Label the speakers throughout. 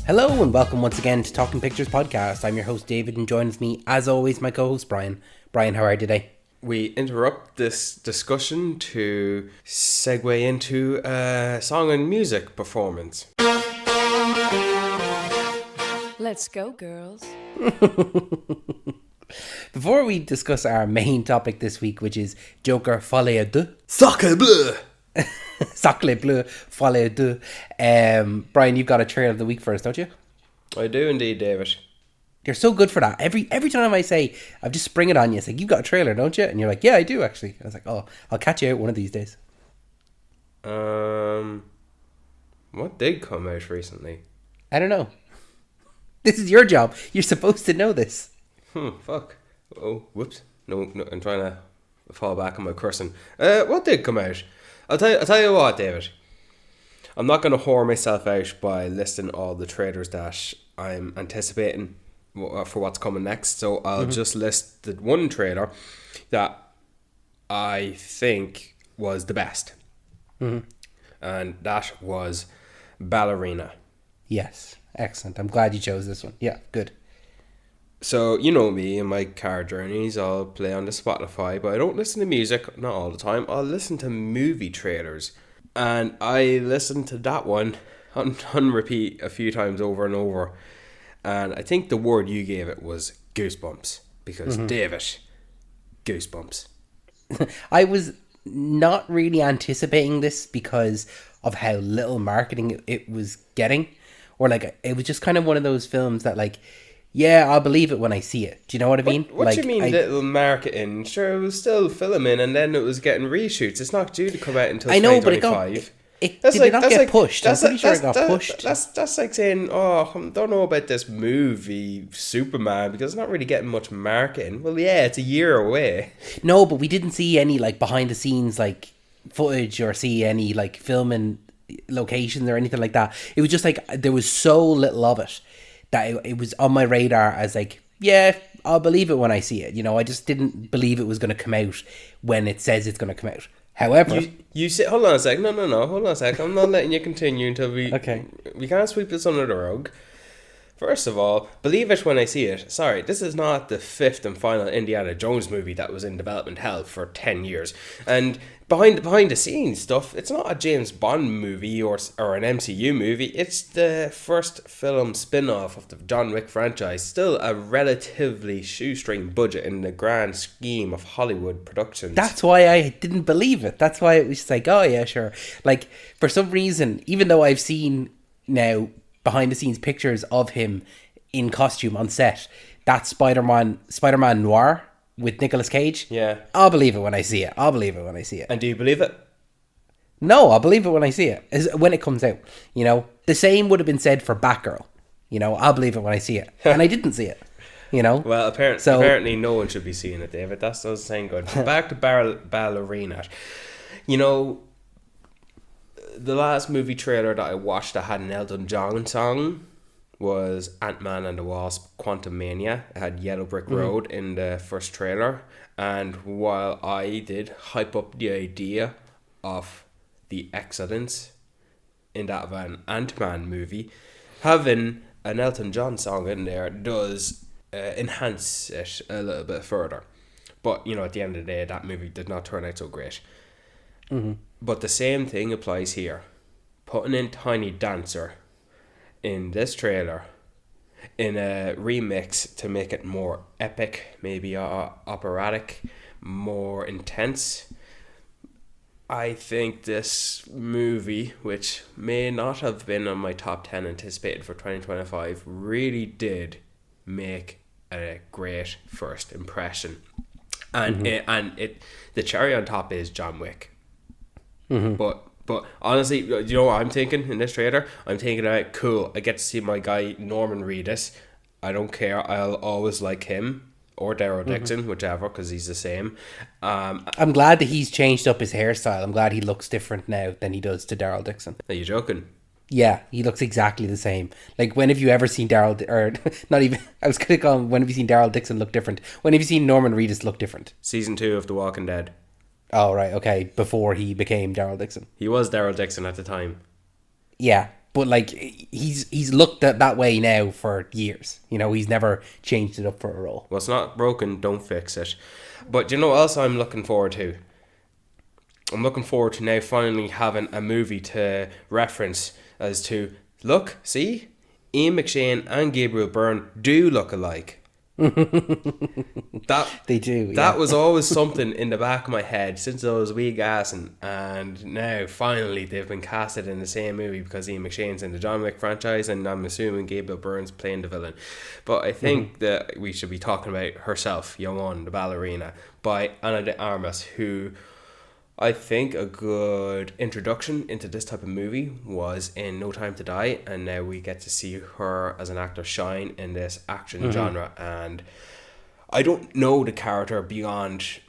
Speaker 1: Hello and welcome once again to Talking Pictures Podcast. I'm your host David and join with me as always my co-host Brian. Brian, how are you today?
Speaker 2: We interrupt this discussion to segue into a song and music performance.
Speaker 3: Let's go, girls.
Speaker 1: Before we discuss our main topic this week, which is Joker Folie Deux.
Speaker 2: Sacre bleu!
Speaker 1: Sacre bleu, Folie Deux. Brian, you've got a trailer of the week for us, don't you?
Speaker 2: I do indeed, David.
Speaker 1: You're so good for that. Every time I say, I'll just spring it on you. It's like, you've got a trailer, don't you? And you're like, yeah, I do actually. I was like, oh, I'll catch you out one of these days.
Speaker 2: What did come out recently?
Speaker 1: I don't know. This is your job. You're supposed to know this.
Speaker 2: Fuck. Oh, whoops. No, I'm trying to fall back on my cursing. What did come out? I'll tell you what, David. I'm not going to whore myself out by listing all the trailers that I'm anticipating for what's coming next. So I'll just list the one trailer that I think was the best. And that was Ballerina.
Speaker 1: Yes. Excellent. I'm glad you chose this one. Yeah, good.
Speaker 2: So, you know me in my car journeys, I'll play on the Spotify, but I don't listen to music, not all the time. I'll listen to movie trailers. And I listened to that one on repeat a few times over and over. And I think the word you gave it was goosebumps. Because, David, goosebumps.
Speaker 1: I was not really anticipating this because of how little marketing it was getting. Or, like, it was just kind of one of those films that, like, yeah, I'll believe it when I see it. Do you know what I mean?
Speaker 2: What
Speaker 1: like,
Speaker 2: do you mean little marketing? Sure, it was still filming and then it was getting reshoots. It's not due to come out until 2025.
Speaker 1: It did not get pushed. I'm pretty sure it got pushed.
Speaker 2: That's like saying, oh, I don't know about this movie, Superman, because it's not really getting much marketing. Well, yeah, it's a year away.
Speaker 1: No, but we didn't see any, like, behind-the-scenes, like, footage or see any, like, filming locations or anything like that. It was just, like, there was so little of it that it was on my radar as, like, yeah, I'll believe it when I see it. You know, I just didn't believe it was going to come out when it says it's going to come out. However,
Speaker 2: you say, hold on a sec. No, hold on a sec. I'm not letting you continue until we can't sweep this under the rug. First of all, believe it when I see it. Sorry, this is not the fifth and final Indiana Jones movie that was in development hell for 10 years. And behind the scenes stuff, it's not a James Bond movie or an MCU movie. It's the first film spin-off of the John Wick franchise. Still a relatively shoestring budget in the grand scheme of Hollywood productions.
Speaker 1: That's why I didn't believe it. That's why it was just like, oh yeah, sure. Like, for some reason, even though I've seen now behind the scenes pictures of him in costume on set, that Spider-Man Noir with Nicolas Cage,
Speaker 2: yeah,
Speaker 1: I'll believe it when I see it.
Speaker 2: And do you believe it?
Speaker 1: No, I'll believe it when I see it, when it comes out. You know, the same would have been said for Batgirl. You know, I'll believe it when I see it. And I didn't see it. You know?
Speaker 2: Well, apparently no one should be seeing it, David. That's saying good. Back to Ballerina. You know, the last movie trailer that I watched that had an Elton John song was Ant-Man and the Wasp: Quantumania. It had Yellow Brick Road in the first trailer. And while I did hype up the idea of the excellence in that of an Ant-Man movie, having an Elton John song in there does enhance it a little bit further. But, you know, at the end of the day, that movie did not turn out so great. But the same thing applies here. Putting in Tiny Dancer in this trailer in a remix to make it more epic, maybe operatic, more intense. I think this movie, which may not have been on my top 10 anticipated for 2025, really did make a great first impression. And the cherry on top is John Wick. But honestly, you know what I'm thinking in this trailer? I'm thinking, alright, cool, I get to see my guy Norman Reedus. I don't care, I'll always like him. Or Daryl Dixon, whichever, because he's the same.
Speaker 1: I'm glad that he's changed up his hairstyle. I'm glad he looks different now than he does to Daryl Dixon.
Speaker 2: Are you joking?
Speaker 1: Yeah, he looks exactly the same. Like, when have you ever seen Daryl, or not even, I was going to call him, when have you seen Daryl Dixon look different? When have you seen Norman Reedus look different?
Speaker 2: Season 2 of The Walking Dead.
Speaker 1: Oh, right, okay, before he became Daryl Dixon.
Speaker 2: He was Daryl Dixon at the time.
Speaker 1: Yeah, But like he's looked at that way now for years. You know, he's never changed it up for a role.
Speaker 2: Well, it's not broken, don't fix it. But do you know what else I'm looking forward to? I'm looking forward to now finally having a movie to reference as to, look, see, Ian McShane and Gabriel Byrne do look alike. That
Speaker 1: They do.
Speaker 2: That was always something in the back of my head since I was wee gassing, and now finally they've been casted in the same movie because Ian McShane's in the John Wick franchise, and I'm assuming Gabriel Byrne's playing the villain. But I think that we should be talking about Herself, Young One, the ballerina, by Ana de Armas, who I think a good introduction into this type of movie was in No Time to Die, and now we get to see her as an actor shine in this action genre. And I don't know the character beyond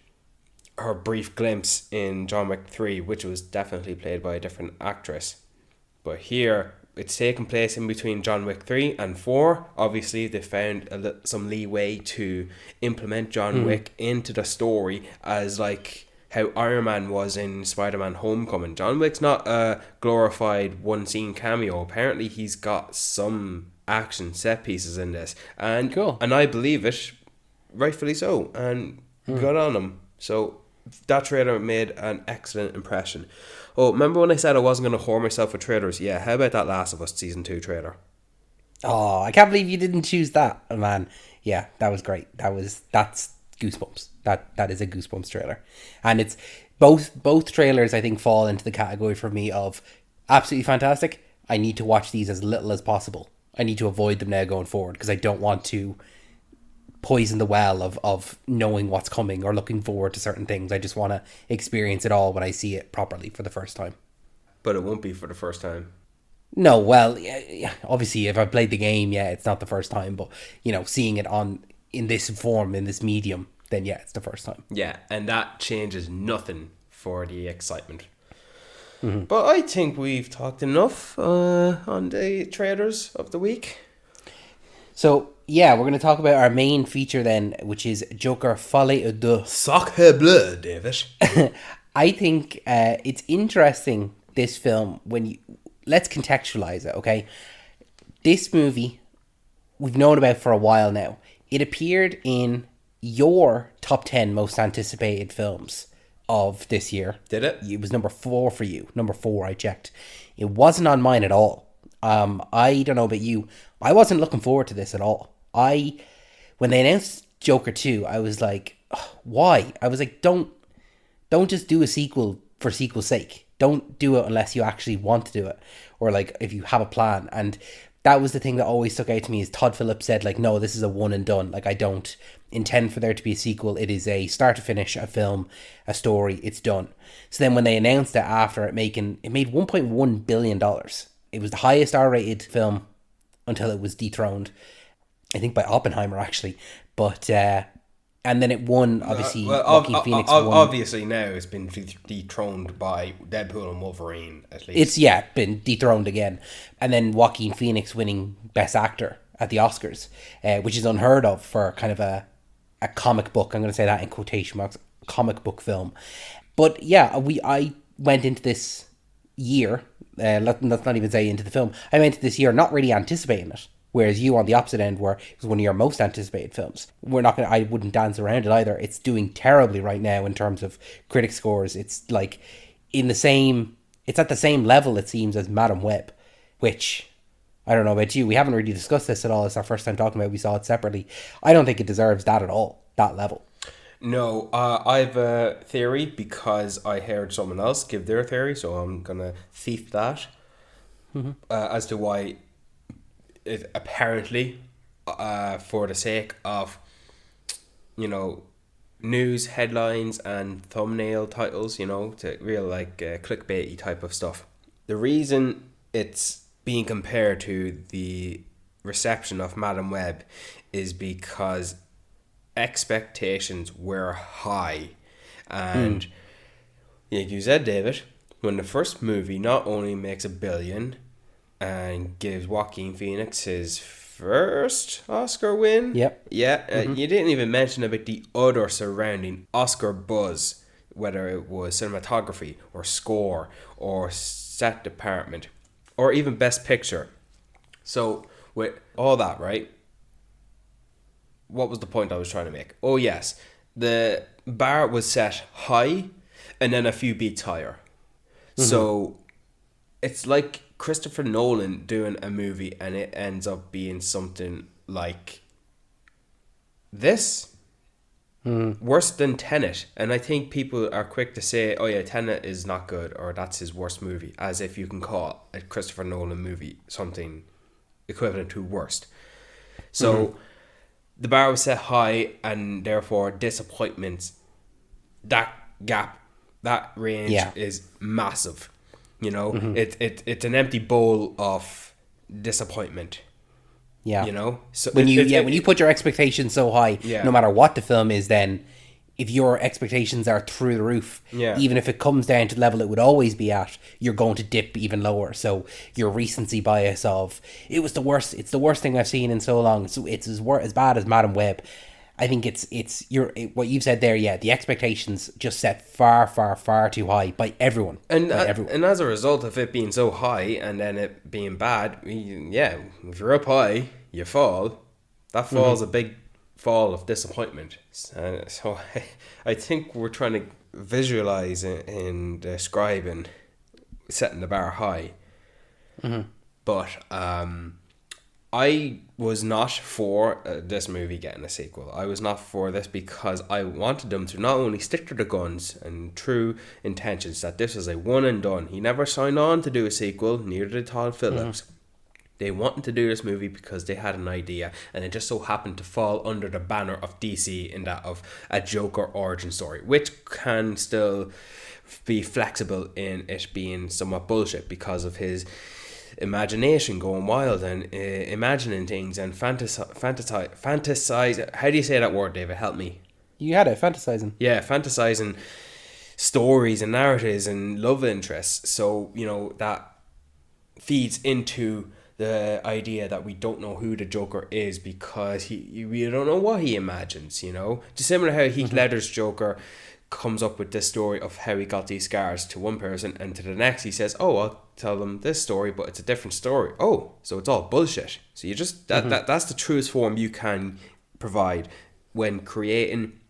Speaker 2: her brief glimpse in John Wick 3, which was definitely played by a different actress. But here, it's taking place in between John Wick 3 and 4. Obviously, they found some leeway to implement John Wick into the story as like how Iron Man was in Spider-Man Homecoming. John Wick's not a glorified one-scene cameo. Apparently, he's got some action set pieces in this. And
Speaker 1: Cool.
Speaker 2: And I believe it, rightfully so. And good on him. So that trailer made an excellent impression. Oh, remember when I said I wasn't going to whore myself with trailers? Yeah, how about that Last of Us Season 2 trailer?
Speaker 1: Oh, I can't believe you didn't choose that, man. Yeah, that was great. That's Goosebumps. That is a Goosebumps trailer, and it's both trailers I think fall into the category for me of absolutely fantastic. I need to watch these as little as possible. I need to avoid them now going forward because I don't want to poison the well of knowing what's coming or looking forward to certain things. I just want to experience it all when I see it properly for the first time.
Speaker 2: But it won't be for the first time.
Speaker 1: No, well, yeah, obviously if I played the game, yeah, it's not the first time, but you know, seeing it in this form, in this medium, then yeah, it's the first time.
Speaker 2: Yeah, and that changes nothing for the excitement. But I think we've talked enough on the trailers of the week.
Speaker 1: So yeah, we're going to talk about our main feature then, which is Joker Folie Deux.
Speaker 2: Sacre bleu, David.
Speaker 1: I think it's interesting, this film, let's contextualize it, okay? This movie, we've known about for a while now. It appeared in your top 10 most anticipated films of this year.
Speaker 2: Did it?
Speaker 1: It was number 4 for you. Number 4, I checked. It wasn't on mine at all. I don't know about you. I wasn't looking forward to this at all. When they announced Joker 2, I was like, why? I was like, don't just do a sequel for sequel's sake. Don't do it unless you actually want to do it, or like if you have a plan. And that was the thing that always stuck out to me, is Todd Phillips said, like, no, this is a one and done. Like, I don't intend for there to be a sequel. It is a start to finish, a film, a story. It's done. So then when they announced it after it made $1.1 billion. It was the highest R-rated film until it was dethroned, I think by Oppenheimer actually. But and then it won, obviously. Joaquin Phoenix won.
Speaker 2: Obviously now it's been dethroned by Deadpool and Wolverine, at least.
Speaker 1: It's been dethroned again. And then Joaquin Phoenix winning Best Actor at the Oscars, which is unheard of for kind of a comic book, I'm going to say that in quotation marks, comic book film. But yeah, I went into this year, let's not even say into the film, I went into this year not really anticipating it. Whereas you on the opposite end it was one of your most anticipated films. I wouldn't dance around it either. It's doing terribly right now in terms of critic scores. It's like it's at the same level, it seems, as Madam Web, which, I don't know about you, we haven't really discussed this at all. It's our first time talking about it. We saw it separately. I don't think it deserves that at all, that level.
Speaker 2: No, I have a theory because I heard someone else give their theory, so I'm going to thief that as to why it apparently, for the sake of, news headlines and thumbnail titles, to real clickbaity type of stuff. The reason it's being compared to the reception of Madam Web is because expectations were high. And like you said, David, when the first movie not only makes $1 billion and gives Joaquin Phoenix his first Oscar win.
Speaker 1: Yep.
Speaker 2: Yeah, you didn't even mention about the other surrounding Oscar buzz, whether it was cinematography or score or set department. or even Best Picture. So with all that, right? What was the point I was trying to make? Oh yes, the bar was set high, and then a few beats higher. So it's like Christopher Nolan doing a movie, and it ends up being something like this. Worse than Tenet. And I think people are quick to say, oh yeah, Tenet is not good, or that's his worst movie, as if you can call a Christopher Nolan movie something equivalent to worst. So the bar was set high, and therefore disappointments, that gap, that range is massive. You know, it's an empty bowl of disappointment.
Speaker 1: Yeah.
Speaker 2: You know, so
Speaker 1: when you put your expectations so high, no matter what the film is, then if your expectations are through the roof, even if it comes down to the level it would always be at, you're going to dip even lower. So your recency bias of it's the worst thing I've seen in so long. So it's as bad as Madam Web. I think it's what you've said there. Yeah, the expectations just set far, far, far too high by everyone.
Speaker 2: And as a result of it being so high and then it being bad, if you're up high, you fall. That fall's a big fall of disappointment. So I think we're trying to visualize and describing setting the bar high. But I was not for this movie getting a sequel. I was not for this because I wanted them to not only stick to the guns and true intentions, that this is a one and done. He never signed on to do a sequel, neither did Todd Phillips. They wanted to do this movie because they had an idea, and it just so happened to fall under the banner of DC in that of a Joker origin story, which can still be flexible in it being somewhat bullshit because of his imagination going wild and imagining things and fantasize. How do you say that word, David? Help me.
Speaker 1: You had it, fantasizing.
Speaker 2: Yeah, fantasizing stories and narratives and love interests. So, you know, that feeds into the idea that we don't know who the Joker is because we don't know what he imagines, you know. Just similar how Heath Ledger's Joker comes up with this story of how he got these scars to one person, and to the next he says, oh, I'll tell them this story, but it's a different story. Oh, so it's all bullshit. So you just that's the truest form you can provide when creating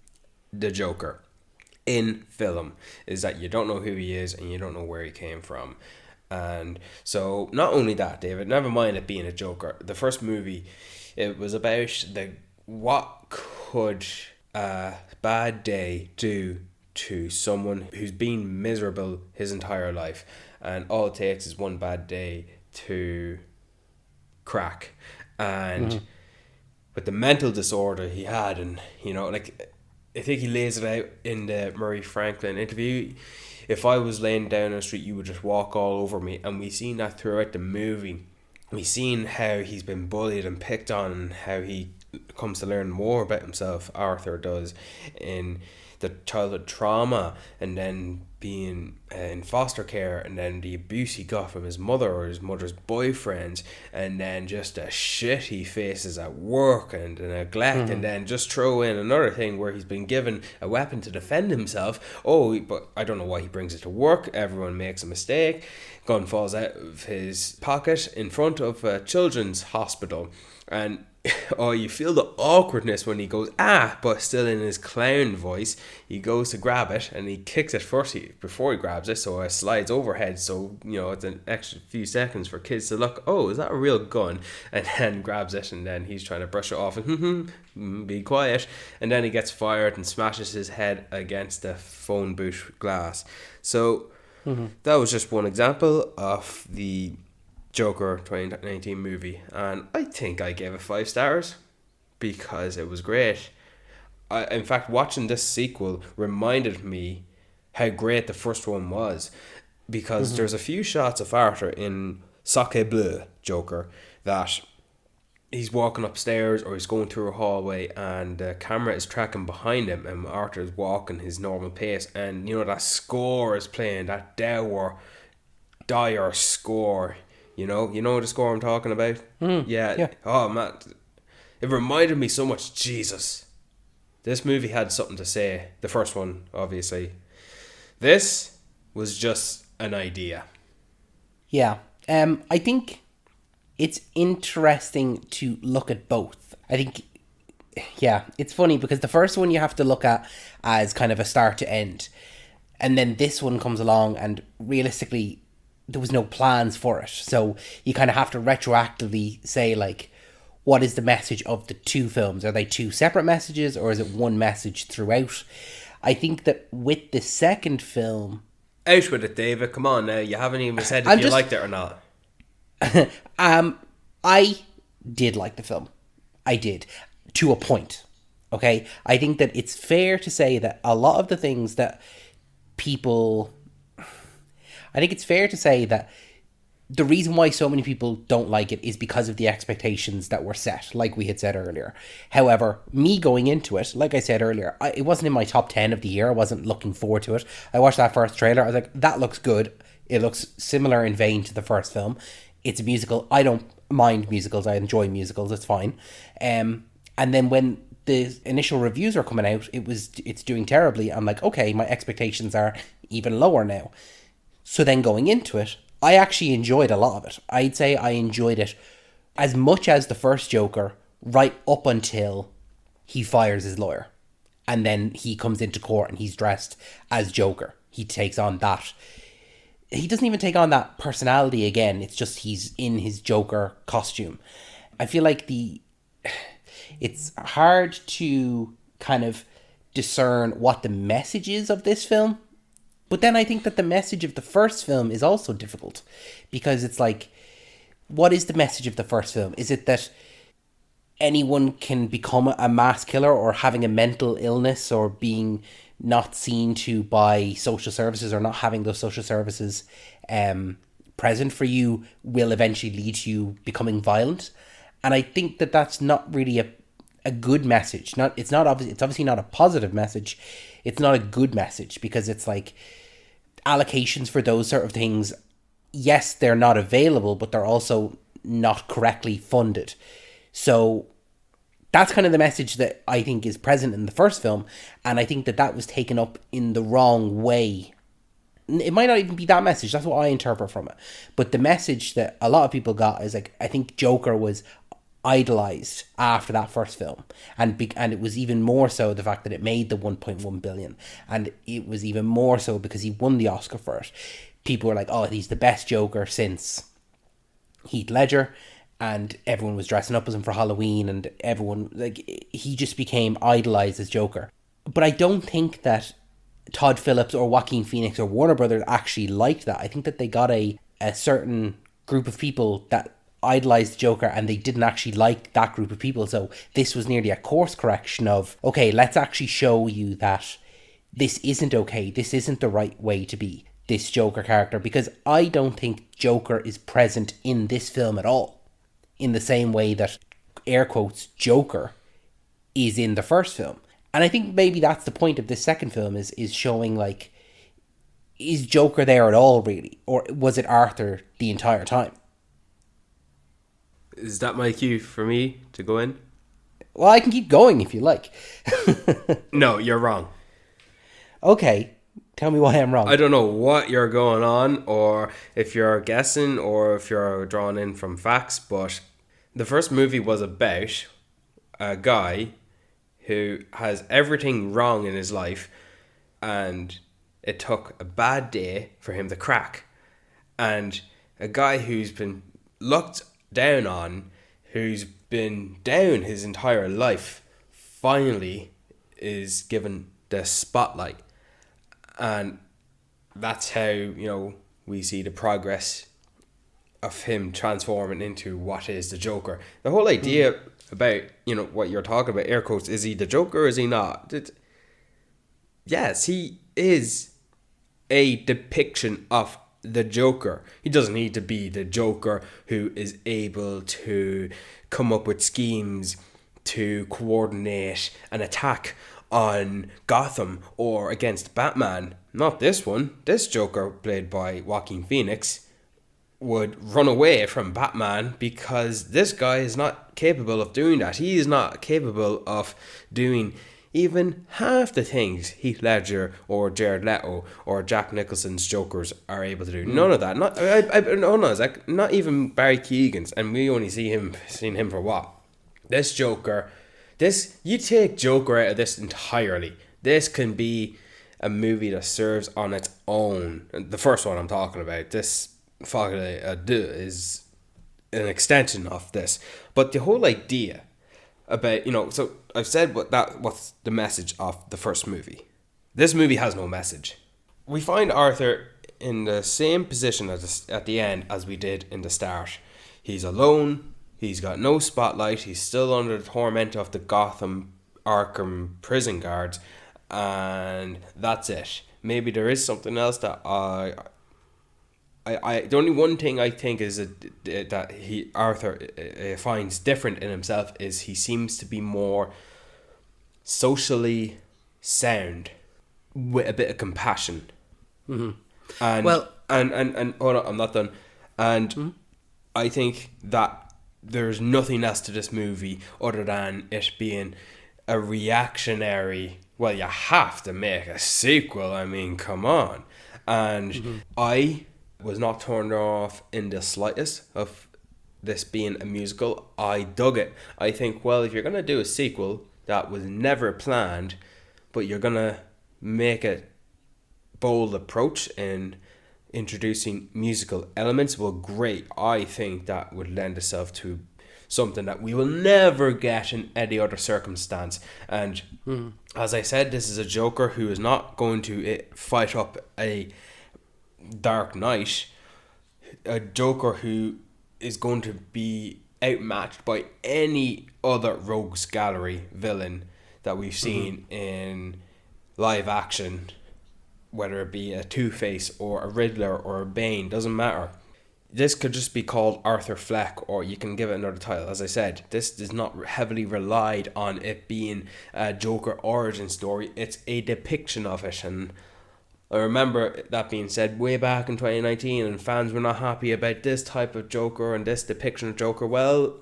Speaker 2: the Joker in film, is that you don't know who he is and you don't know where he came from. And so not only that, David, never mind it being a Joker, the first movie, it was about what could a bad day do to someone who's been miserable his entire life, and all it takes is one bad day to crack. And with the mental disorder he had, and you know, like, I think he lays it out in the Murray Franklin interview. If I was laying down on the street, you would just walk all over me. And we seen that throughout the movie. We seen how he's been bullied and picked on, and how he comes to learn more about himself, Arthur does, in the childhood trauma, and then being in foster care, and then the abuse he got from his mother or his mother's boyfriends, and then just the shit he faces at work and the neglect, and then just throw in another thing where he's been given a weapon to defend himself. Oh, but I don't know why he brings it to work. Everyone makes a mistake. Gun falls out of his pocket in front of a children's hospital, and oh, you feel the awkwardness when he goes, but still in his clown voice, he goes to grab it and he kicks it first before he grabs it, so it slides overhead, so, you know, it's an extra few seconds for kids to look, oh, is that a real gun? And then grabs it, and then he's trying to brush it off and be quiet, and then he gets fired and smashes his head against the phone booth glass. So that was just one example of the Joker 2019 movie, and I think I gave it 5 stars because it was great. In fact, watching this sequel reminded me how great the first one was, because there's a few shots of Arthur in Sacre Bleu Joker that he's walking upstairs or he's going through a hallway and the camera is tracking behind him and Arthur is walking his normal pace, and you know that score is playing, that dire score. You know the score I'm talking about? Yeah. Oh, man. It reminded me so much. Jesus. This movie had something to say. The first one, obviously. This was just an idea.
Speaker 1: Yeah. I think it's interesting to look at both. I think, yeah, it's funny because the first one you have to look at as kind of a start to end. And then this one comes along and realistically, there was no plans for it. So you kind of have to retroactively say, like, what is the message of the two films? Are they two separate messages or is it one message throughout? I think that with the second film...
Speaker 2: Out with it, David. Come on now. You haven't even said if you liked it or not.
Speaker 1: I did like the film. I did. To a point. Okay? I think that it's fair to say that a lot of the things that people... I think it's fair to say that the reason why so many people don't like it is because of the expectations that were set, like we had said earlier. However, me going into it, like I said earlier, it wasn't in my top 10 of the year. I wasn't looking forward to it. I watched that first trailer. I was like, that looks good. It looks similar in vein to the first film. It's a musical. I don't mind musicals. I enjoy musicals. It's fine. And then when the initial reviews are coming out, it's doing terribly. I'm like, okay, my expectations are even lower now. So then going into it, I actually enjoyed a lot of it. I'd say I enjoyed it as much as the first Joker, right up until he fires his lawyer. And then he comes into court and he's dressed as Joker. He takes on that. He doesn't even take on that personality again. It's just he's in his Joker costume. I feel like it's hard to kind of discern what the message is of this film. But then I think that the message of the first film is also difficult because it's like, what is the message of the first film? Is it that anyone can become a mass killer or having a mental illness or being not seen to by social services or not having those social services present for you will eventually lead to you becoming violent? And I think that that's not really a good message. It's obviously not a positive message. It's not a good message because it's like allocations for those sort of things, yes, they're not available, but they're also not correctly funded. So that's kind of the message that I think is present in the first film. And I think that was taken up in the wrong way. It might not even be that message. That's what I interpret from it. But the message that a lot of people got is like, I think Joker was idolized after that first film, and it was even more so the fact that it made the 1.1 billion, and it was even more so because he won the Oscar for it. People were like, oh, he's the best Joker since Heath Ledger, and everyone was dressing up as him for Halloween, and everyone, like, he just became idolized as Joker. But I don't think that Todd Phillips or Joaquin Phoenix or Warner Brothers actually liked that. I think that they got a certain group of people that idolized Joker and they didn't actually like that group of people. So this was nearly a course correction of, okay, let's actually show you that this isn't okay. This isn't the right way to be this Joker character, because I don't think Joker is present in this film at all in the same way that, air quotes, Joker is in the first film. And I think maybe that's the point of this second film is showing, like, is Joker there at all, really? Or was it Arthur the entire time?
Speaker 2: Is that my cue for me to go in?
Speaker 1: Well, I can keep going if you like.
Speaker 2: No, you're wrong.
Speaker 1: Okay, tell me why I'm wrong.
Speaker 2: I don't know what you're going on, or if you're guessing, or if you're drawing in from facts, but the first movie was about a guy who has everything wrong in his life, and it took a bad day for him to crack. And a guy who's been looked down on, who's been down his entire life, finally is given the spotlight. And that's how, we see the progress of him transforming into what is the Joker. The whole idea about, what you're talking about, air quotes, is he the Joker or is he not? Yes, he is a depiction of the Joker. He doesn't need to be the Joker who is able to come up with schemes to coordinate an attack on Gotham or against Batman. Not this one. This Joker, played by Joaquin Phoenix, would run away from Batman because this guy is not capable of doing that. He is not capable of doing even half the things Heath Ledger or Jared Leto or Jack Nicholson's Jokers are able to do. None of that. Not even Barry Keoghan's, and we only seen him for what? This Joker, you take Joker out of this entirely. This can be a movie that serves on its own. The first one I'm talking about, this Folie Deux, is an extension of this. But the whole idea about, so I've said what's the message of the first movie. This movie has no message. We find Arthur in the same position at the end as we did in the start. He's alone. He's got no spotlight. He's still under the torment of the Gotham Arkham prison guards, and that's it. Maybe there is something else that the only one thing I think is that Arthur finds different in himself is he seems to be more socially sound with a bit of compassion.
Speaker 1: Mm-hmm.
Speaker 2: And hold on, I'm not done. And I think that there's nothing else to this movie other than it being a reactionary. Well, you have to make a sequel. I mean, come on. And I was not turned off in the slightest of this being a musical. I dug it. I think, well, if you're going to do a sequel that was never planned, but you're going to make a bold approach in introducing musical elements, well, great. I think that would lend itself to something that we will never get in any other circumstance. And as I said, this is a Joker who is not going to fight up a Dark Knight, a Joker who is going to be outmatched by any other rogues gallery villain that we've seen in live action, whether it be a Two-Face or a Riddler or a Bane, doesn't matter. This could just be called Arthur Fleck, or you can give it another title. As I said, this is not heavily relied on it being a Joker origin story. It's a depiction of it, and I remember that being said way back in 2019, and fans were not happy about this type of Joker and this depiction of Joker. Well,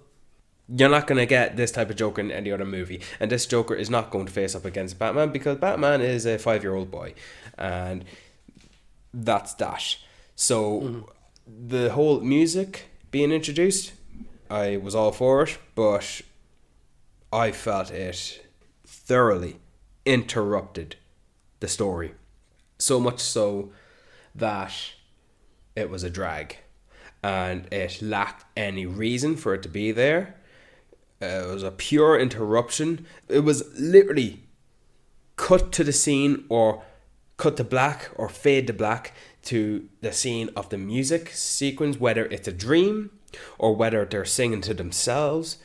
Speaker 2: you're not going to get this type of Joker in any other movie, and this Joker is not going to face up against Batman because Batman is a 5-year-old boy, and that's that. So the whole music being introduced, I was all for it, but I felt it thoroughly interrupted the story. So much so that it was a drag, and it lacked any reason for it to be there. It was a pure interruption. It was literally cut to the scene, or cut to black, or fade to black to the scene of the music sequence, whether it's a dream or whether they're singing to themselves,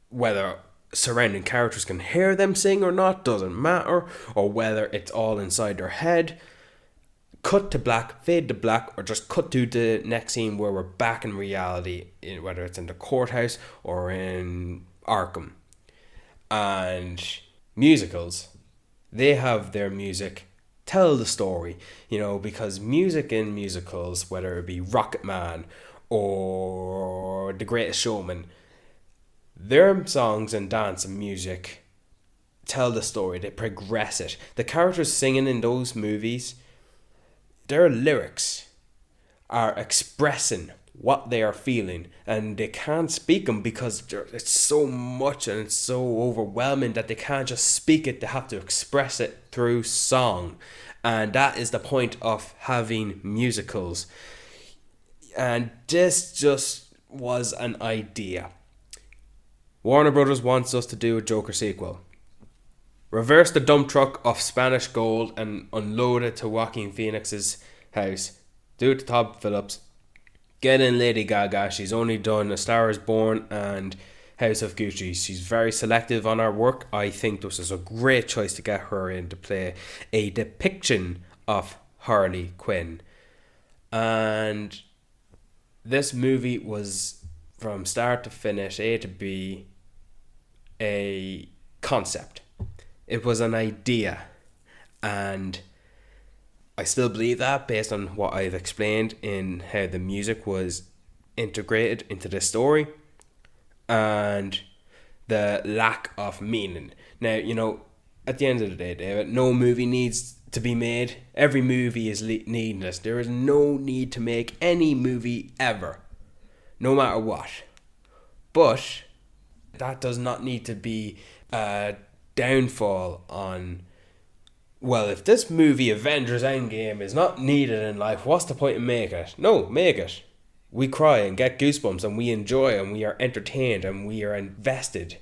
Speaker 2: whether surrounding characters can hear them sing or not, doesn't matter, or whether it's all inside their head. Cut to black, fade to black, or just cut to the next scene where we're back in reality, whether it's in the courthouse or in Arkham. And musicals, they have their music tell the story, because music in musicals, whether it be Rocketman or The Greatest Showman, their songs and dance and music tell the story, they progress it. The characters singing in those movies, their lyrics are expressing what they are feeling, and they can't speak them because it's so much and it's so overwhelming that they can't just speak it. They have to express it through song, and that is the point of having musicals. And this just was an idea. Warner Brothers wants us to do a Joker sequel. Reverse the dump truck of Spanish gold and unload it to Joaquin Phoenix's house. Do it to Todd Phillips. Get in Lady Gaga. She's only done A Star Is Born and House of Gucci. She's very selective on her work. I think this is a great choice to get her in to play a depiction of Harley Quinn. And this movie was, from start to finish, A to B, a concept. It was an idea, and I still believe that based on what I've explained in how the music was integrated into the story and the lack of meaning. Now, at the end of the day, David, no movie needs to be made. Every movie is needless. There is no need to make any movie ever, no matter what. But that does not need to be a downfall on, well, if this movie Avengers Endgame is not needed in life, what's the point in making it? No, make it. We cry and get goosebumps and we enjoy and we are entertained and we are invested.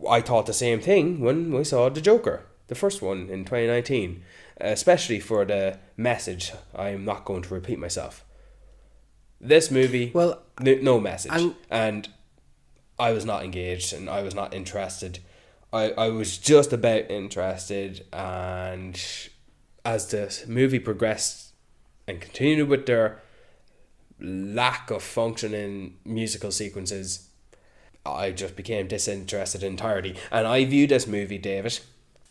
Speaker 2: I thought the same thing when we saw The Joker, the first one in 2019, especially for the message. I'm not going to repeat myself. This movie,
Speaker 1: well,
Speaker 2: no message. And I was not engaged and I was not interested. I was just about interested, and as the movie progressed and continued with their lack of functioning musical sequences, I just became disinterested entirely. And I view this movie, David,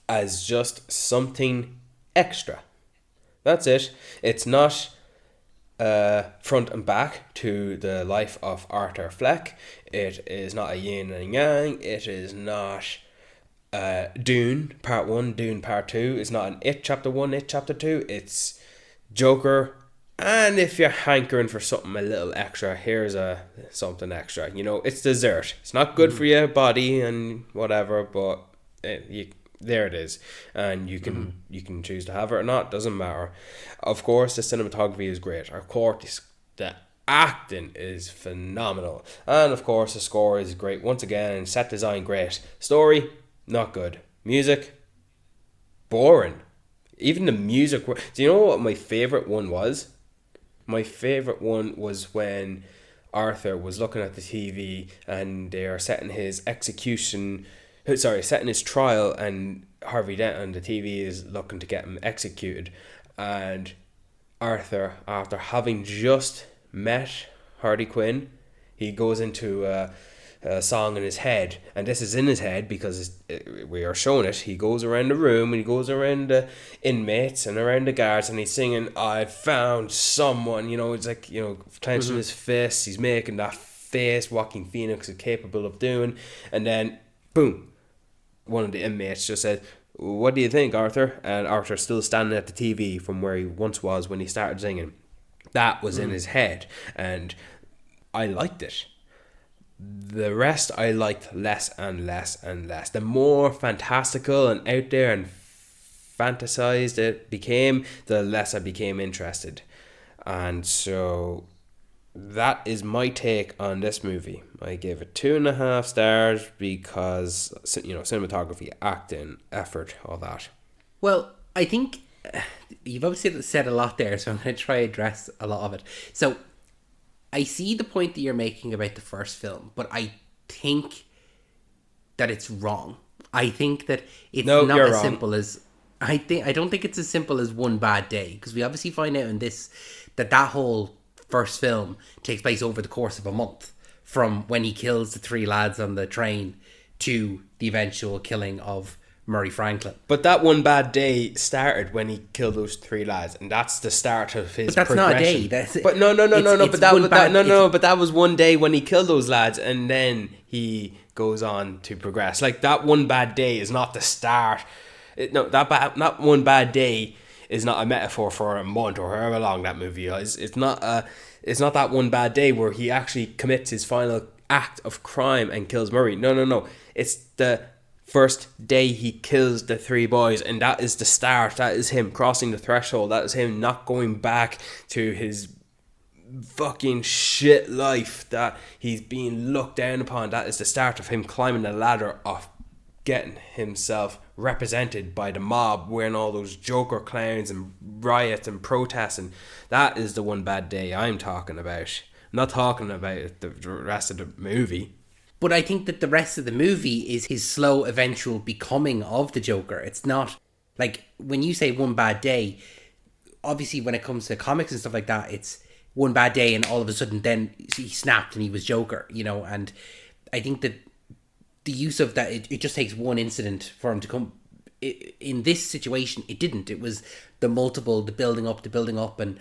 Speaker 2: as just something extra. That's it. It's not front and back to the life of Arthur Fleck. It is not a yin and yang. It is not Dune Part 1, Dune Part 2. It's not an It Chapter 1, It Chapter 2. It's Joker. And if you're hankering for something a little extra, here's something extra. You know, it's dessert. It's not good for your body and whatever, but there it is. And you can choose to have it or not. Doesn't matter. Of course, the cinematography is great. Of course, the acting is phenomenal. And of course, the score is great. Once again, set design great. Story, not good. Music, boring. Even the music. Do you know what my favourite one was? My favourite one was when Arthur was looking at the TV and they are setting his setting his trial, and Harvey Dent on the TV is looking to get him executed. And Arthur, after having just met Harley Quinn, he goes into a song in his head, and this is in his head because we are shown it. He goes around the room and he goes around the inmates and around the guards, and he's singing, "I found someone." You know, it's like, you know, clenching his fists. He's making that face Joaquin Phoenix is capable of doing, and then boom, one of the inmates just said, "What do you think, Arthur?" And Arthur's still standing at the TV from where he once was when he started singing. That was in his head, and I liked it. The rest I liked less and less and less. The more fantastical and out there and fantasized it became, the less I became interested. And so that is my take on this movie. I gave it 2.5 stars because, you know, cinematography, acting, effort, all that.
Speaker 1: Well, I think you've obviously said a lot there, so I'm going to try to address a lot of it. So I see the point that you're making about the first film, but I think that it's wrong. I think that it's not as wrong. Simple as I don't think it's as simple as One Bad Day, because we obviously find out in this that whole first film takes place over the course of a month, from when he kills the 3 lads on the train to the eventual killing of Murray Franklin.
Speaker 2: But that One Bad Day started when he killed those 3 lads, and that's the start of his.
Speaker 1: But that's not a day.
Speaker 2: But no. But that was one day when he killed those lads, and then he goes on to progress. Like, that One Bad Day is not the start. Not One Bad Day is not a metaphor for a month or however long that movie is. It's not that One Bad Day where he actually commits his final act of crime and kills Murray. No. It's the first day he kills the 3 boys, and that is the start. That is him crossing the threshold. That is him not going back to his fucking shit life that he's being looked down upon. That is the start of him climbing the ladder of getting himself represented by the mob, wearing all those Joker clowns and riots and protests. And that is the One Bad Day I'm talking about. I'm not talking about the rest of the movie.
Speaker 1: But I think that the rest of the movie is his slow eventual becoming of the Joker. It's not like, when you say One Bad Day, obviously when it comes to comics and stuff like that, it's one bad day and all of a sudden then he snapped and he was Joker, you know. And I think that the use of that, it just takes one incident for him to come. In this situation, it didn't. It was the building up and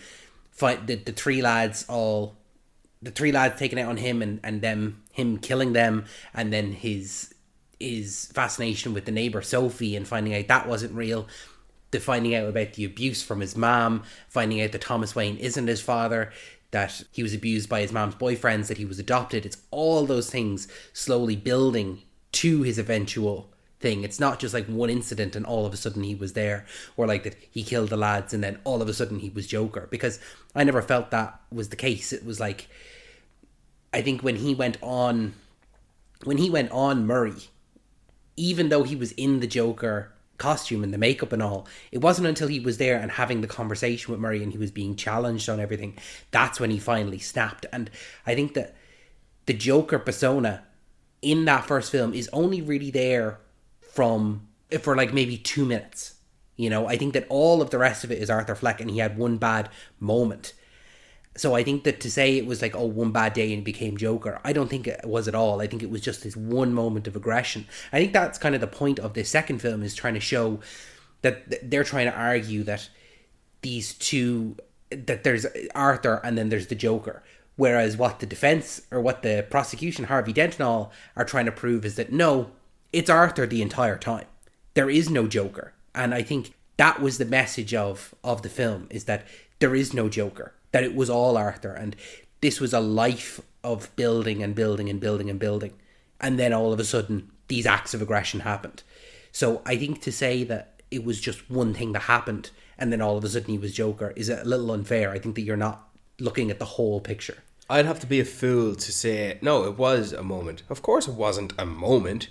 Speaker 1: fight the 3 lads taking out on him and him killing them, and then his his fascination with the neighbor Sophie and finding out that wasn't real, the finding out about the abuse from his mom, finding out that Thomas Wayne isn't his father, that he was abused by his mom's boyfriends, that he was adopted. It's all those things slowly building to his eventual thing. It's not just like one incident and all of a sudden he was there, or like that he killed the lads and then all of a sudden he was Joker, because I never felt that was the case. It was like, I think when he went on Murray, even though he was in the Joker costume and the makeup and all, it wasn't until he was there and having the conversation with Murray and he was being challenged on everything, that's when he finally snapped. And I think that the Joker persona in that first film is only really there for like maybe 2 minutes. You know, I think that all of the rest of it is Arthur Fleck, and he had one bad moment. So I think that to say it was like, oh, one bad day and he became Joker, I don't think it was at all. I think it was just this one moment of aggression. I think that's kind of the point of this second film, is trying to show that they're trying to argue that these two, that there's Arthur and then there's the Joker. Whereas what the defense, or what the prosecution, Harvey Dent and all, are trying to prove is that no, it's Arthur the entire time. There is no Joker. And I think that was the message of the film, is that there is no Joker. That it was all Arthur, and this was a life of building and building and building and building, and then all of a sudden these acts of aggression happened. So I think to say that it was just one thing that happened and then all of a sudden he was Joker is a little unfair. I think that you're not looking at the whole picture.
Speaker 2: I'd have to be a fool to say, no, it was a moment. Of course it wasn't a moment.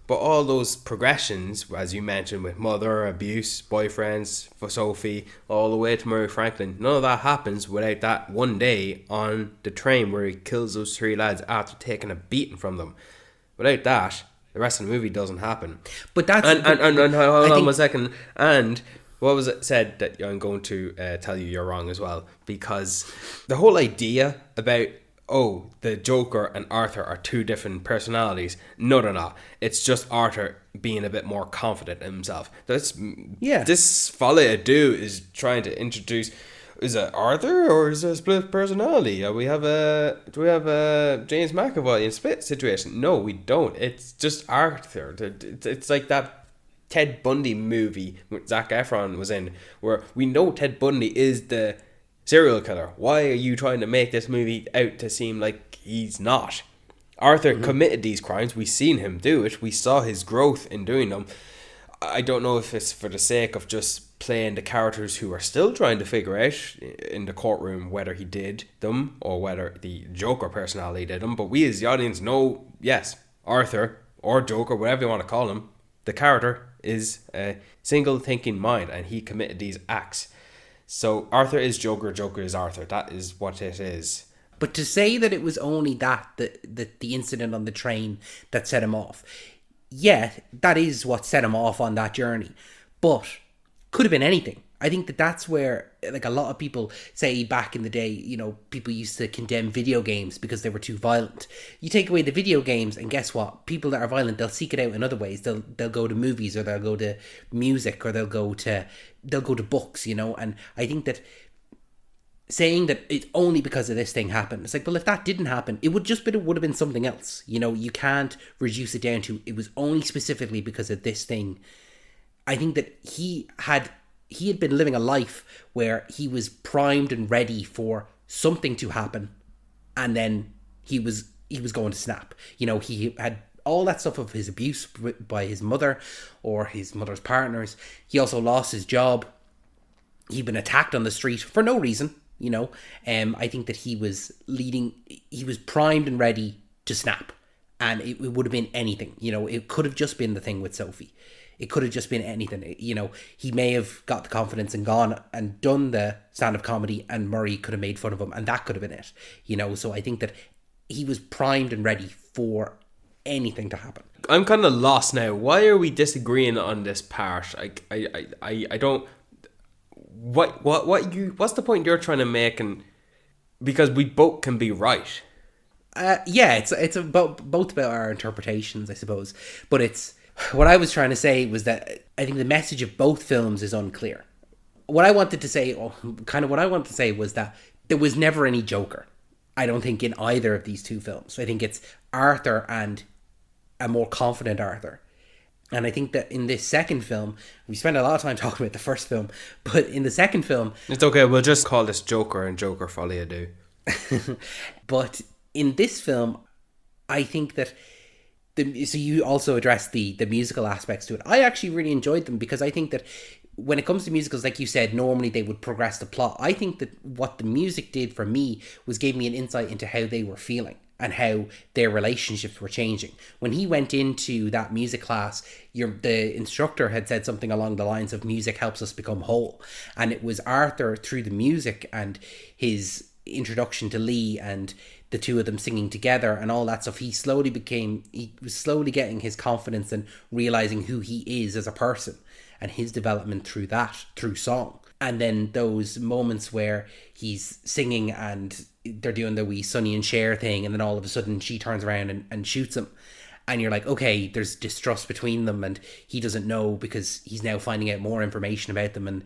Speaker 2: But all those progressions, as you mentioned, with mother, abuse, boyfriends, for Sophie, all the way to Murray Franklin, none of that happens without that one day on the train where he kills those 3 lads after taking a beating from them. Without that, the rest of the movie doesn't happen.
Speaker 1: But that's...
Speaker 2: And hold on 1 second. And what was it said that I'm going to tell you you're wrong as well? Because the whole idea about, oh, the Joker and Arthur are 2 different personalities. No, they're not. It's just Arthur being a bit more confident in himself. This Folie Deux is trying to introduce, is it Arthur or is it a split personality? Do we have a James McAvoy in split situation? No, we don't. It's just Arthur. It's like that Ted Bundy movie Zac Efron was in, where we know Ted Bundy is the serial killer. Why are you trying to make this movie out to seem like he's not? Arthur committed these crimes. We've seen him do it. We saw his growth in doing them. I don't know if it's for the sake of just playing the characters who are still trying to figure out in the courtroom whether he did them or whether the Joker personality did them. But we as the audience know, yes, Arthur or Joker, whatever you want to call him, the character is a single thinking mind and he committed these acts. So Arthur is Joker, Joker is Arthur. That is what it is.
Speaker 1: But to say that it was only the incident on the train that set him off, yeah, that is what set him off on that journey. But could have been anything. I think that that's where, like, a lot of people say back in the day, you know, people used to condemn video games because they were too violent. You take away the video games and guess what? People that are violent, they'll seek it out in other ways. They'll go to movies, or they'll go to music, or they'll go to books, you know. And I think that saying that it's only because of this thing happened, it's like, well, if that didn't happen, it would have been something else. You know, you can't reduce it down to it was only specifically because of this thing. I think that he had been living a life where he was primed and ready for something to happen, and then he was going to snap. You know, he had all that stuff of his abuse by his mother or his mother's partners. He also lost his job. He'd been attacked on the street for no reason, you know. I think that he was primed and ready to snap, and it would have been anything. You know, it could have just been the thing with Sophie. It could have just been anything. You know, he may have got the confidence and gone and done the stand-up comedy, and Murray could have made fun of him, and that could have been it. You know, so I think that he was primed and ready for anything to happen.
Speaker 2: I'm kind of lost now. Why are we disagreeing on this part? I don't. What's the point you're trying to make? And because we both can be right.
Speaker 1: Yeah, it's about both about our interpretations, I suppose. But it's what I was trying to say was that I think the message of both films is unclear. What I wanted to say was that there was never any Joker. I don't think in either of these two films. I think it's Arthur and a more confident Arthur. And I think that in this second film, we spent a lot of time talking about the first film, but in the second film,
Speaker 2: It's okay, we'll just call this Joker and Joker Folie Deux.
Speaker 1: but in this film, I think that so you also addressed the musical aspects to it. I actually really enjoyed them because I think that when it comes to musicals, like you said, normally they would progress the plot. I think that what the music did for me was gave me an insight into how they were feeling and how their relationships were changing. When he went into that music class, the instructor had said something along the lines of music helps us become whole. And it was Arthur through the music and his introduction to Lee and the two of them singing together and all that stuff. He was slowly getting his confidence and realizing who he is as a person and his development through song. And then those moments where he's singing and they're doing the wee Sonny and Cher thing, and then all of a sudden she turns around and shoots him. And you're like, okay, there's distrust between them and he doesn't know because he's now finding out more information about them. And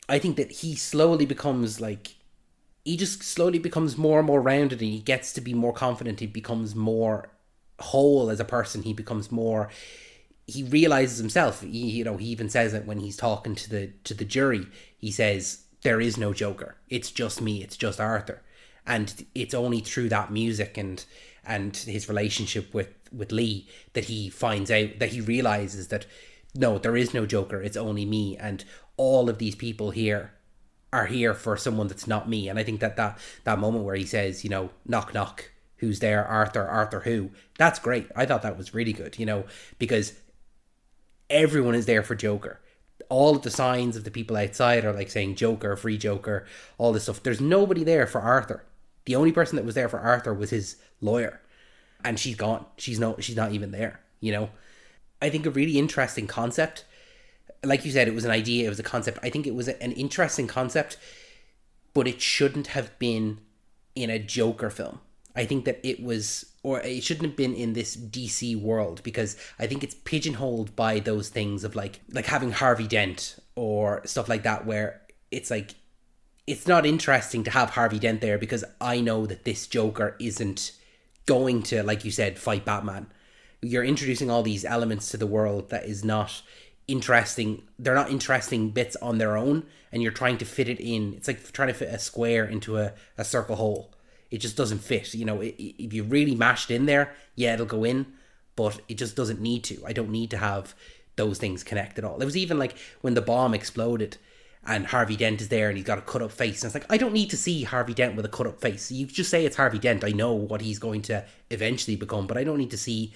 Speaker 1: I think that he just slowly becomes more and more rounded, and he gets to be more confident. He becomes more whole as a person. He realizes himself. He even says it when he's talking to the jury. He says, there is no Joker. It's just me. It's just Arthur. And it's only through that music and his relationship with Lee that he finds out, that he realizes that no, there is no Joker. It's only me. And all of these people here are here for someone that's not me. And I think that moment where he says, knock, knock, who's there? Arthur who? That's great. I thought that was really good, because everyone is there for Joker. All of the signs of the people outside are like saying Joker, free Joker, all this stuff. There's nobody there for Arthur. The only person that was there for Arthur was his lawyer. And she's gone. She's not even there, I think a really interesting concept. Like you said, it was an idea, it was a concept. I think it was an interesting concept, but it shouldn't have been in a Joker film. I think that it shouldn't have been in this DC world, because I think it's pigeonholed by those things of like having Harvey Dent or stuff like that, where it's like, it's not interesting to have Harvey Dent there because I know that this Joker isn't going to, like you said, fight Batman. You're introducing all these elements to the world that is not interesting. They're not interesting bits on their own, and you're trying to fit it in. It's like trying to fit a square into a circle hole. It just doesn't fit. If you really mashed in there, yeah, it'll go in, but it just doesn't need to. I don't need to have those things connect at all. It was even like when the bomb exploded and Harvey Dent is there and he's got a cut up face, and it's like, I don't need to see Harvey Dent with a cut up face. You just say it's Harvey Dent. I know what he's going to eventually become, but I don't need to see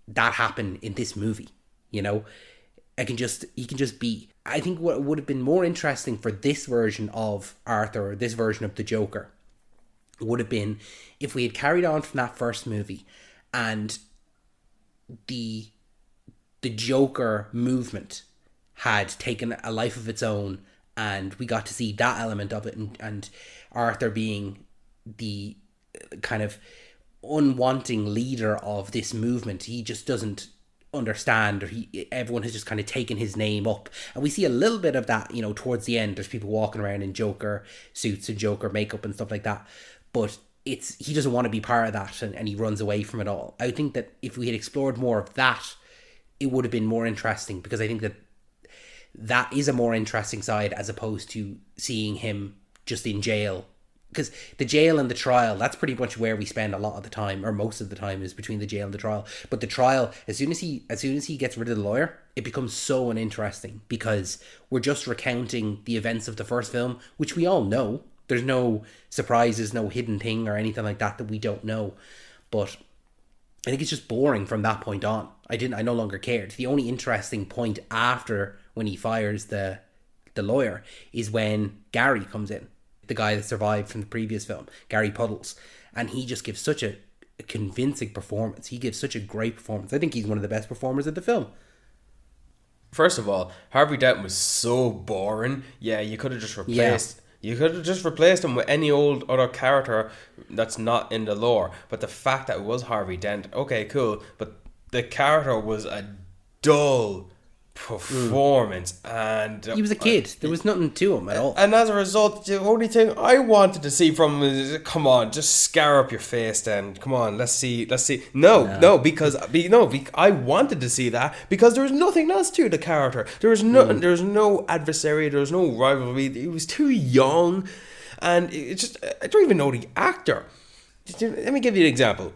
Speaker 1: that happen in this movie. He can just be. I think what would have been more interesting for this version of Arthur, or this version of the Joker, would have been if we had carried on from that first movie and the Joker movement had taken a life of its own, and we got to see that element of it, and Arthur being the kind of unwanting leader of this movement. He just doesn't understand, or everyone has just kind of taken his name up, and we see a little bit of that towards the end. There's people walking around in Joker suits and Joker makeup and stuff like that, but he doesn't want to be part of that, and he runs away from it all. I think that if we had explored more of that, it would have been more interesting, because I think that is a more interesting side, as opposed to seeing him just in jail. Because the jail and the trial, that's pretty much where we spend a lot of the time, or most of the time, is between the jail and the trial. But the trial, as soon as he gets rid of the lawyer, it becomes so uninteresting, because we're just recounting the events of the first film, which we all know. There's no surprises, no hidden thing or anything like that we don't know. But I think it's just boring from that point on. I no longer cared. The only interesting point after when he fires the lawyer is when Gary comes in, the guy that survived from the previous film, Gary Puddles, and he just gives such a convincing performance. He gives such a great performance. I think he's one of the best performers of the film.
Speaker 2: First of all, Harvey Dent was so boring. Yeah, you could have just replaced. Yeah. You could have just replaced him with any old other character that's not in the lore. But the fact that it was Harvey Dent, okay, cool. But the character was a dull, performance, and
Speaker 1: He was a kid. There was nothing to him at all.
Speaker 2: And as a result, the only thing I wanted to see from him is, come on, just scar up your face then. Come on, let's see. No, because I wanted to see that because there was nothing else to the character. There was no adversary, there was no rivalry. He was too young, and it just, I don't even know the actor. Let me give you an example.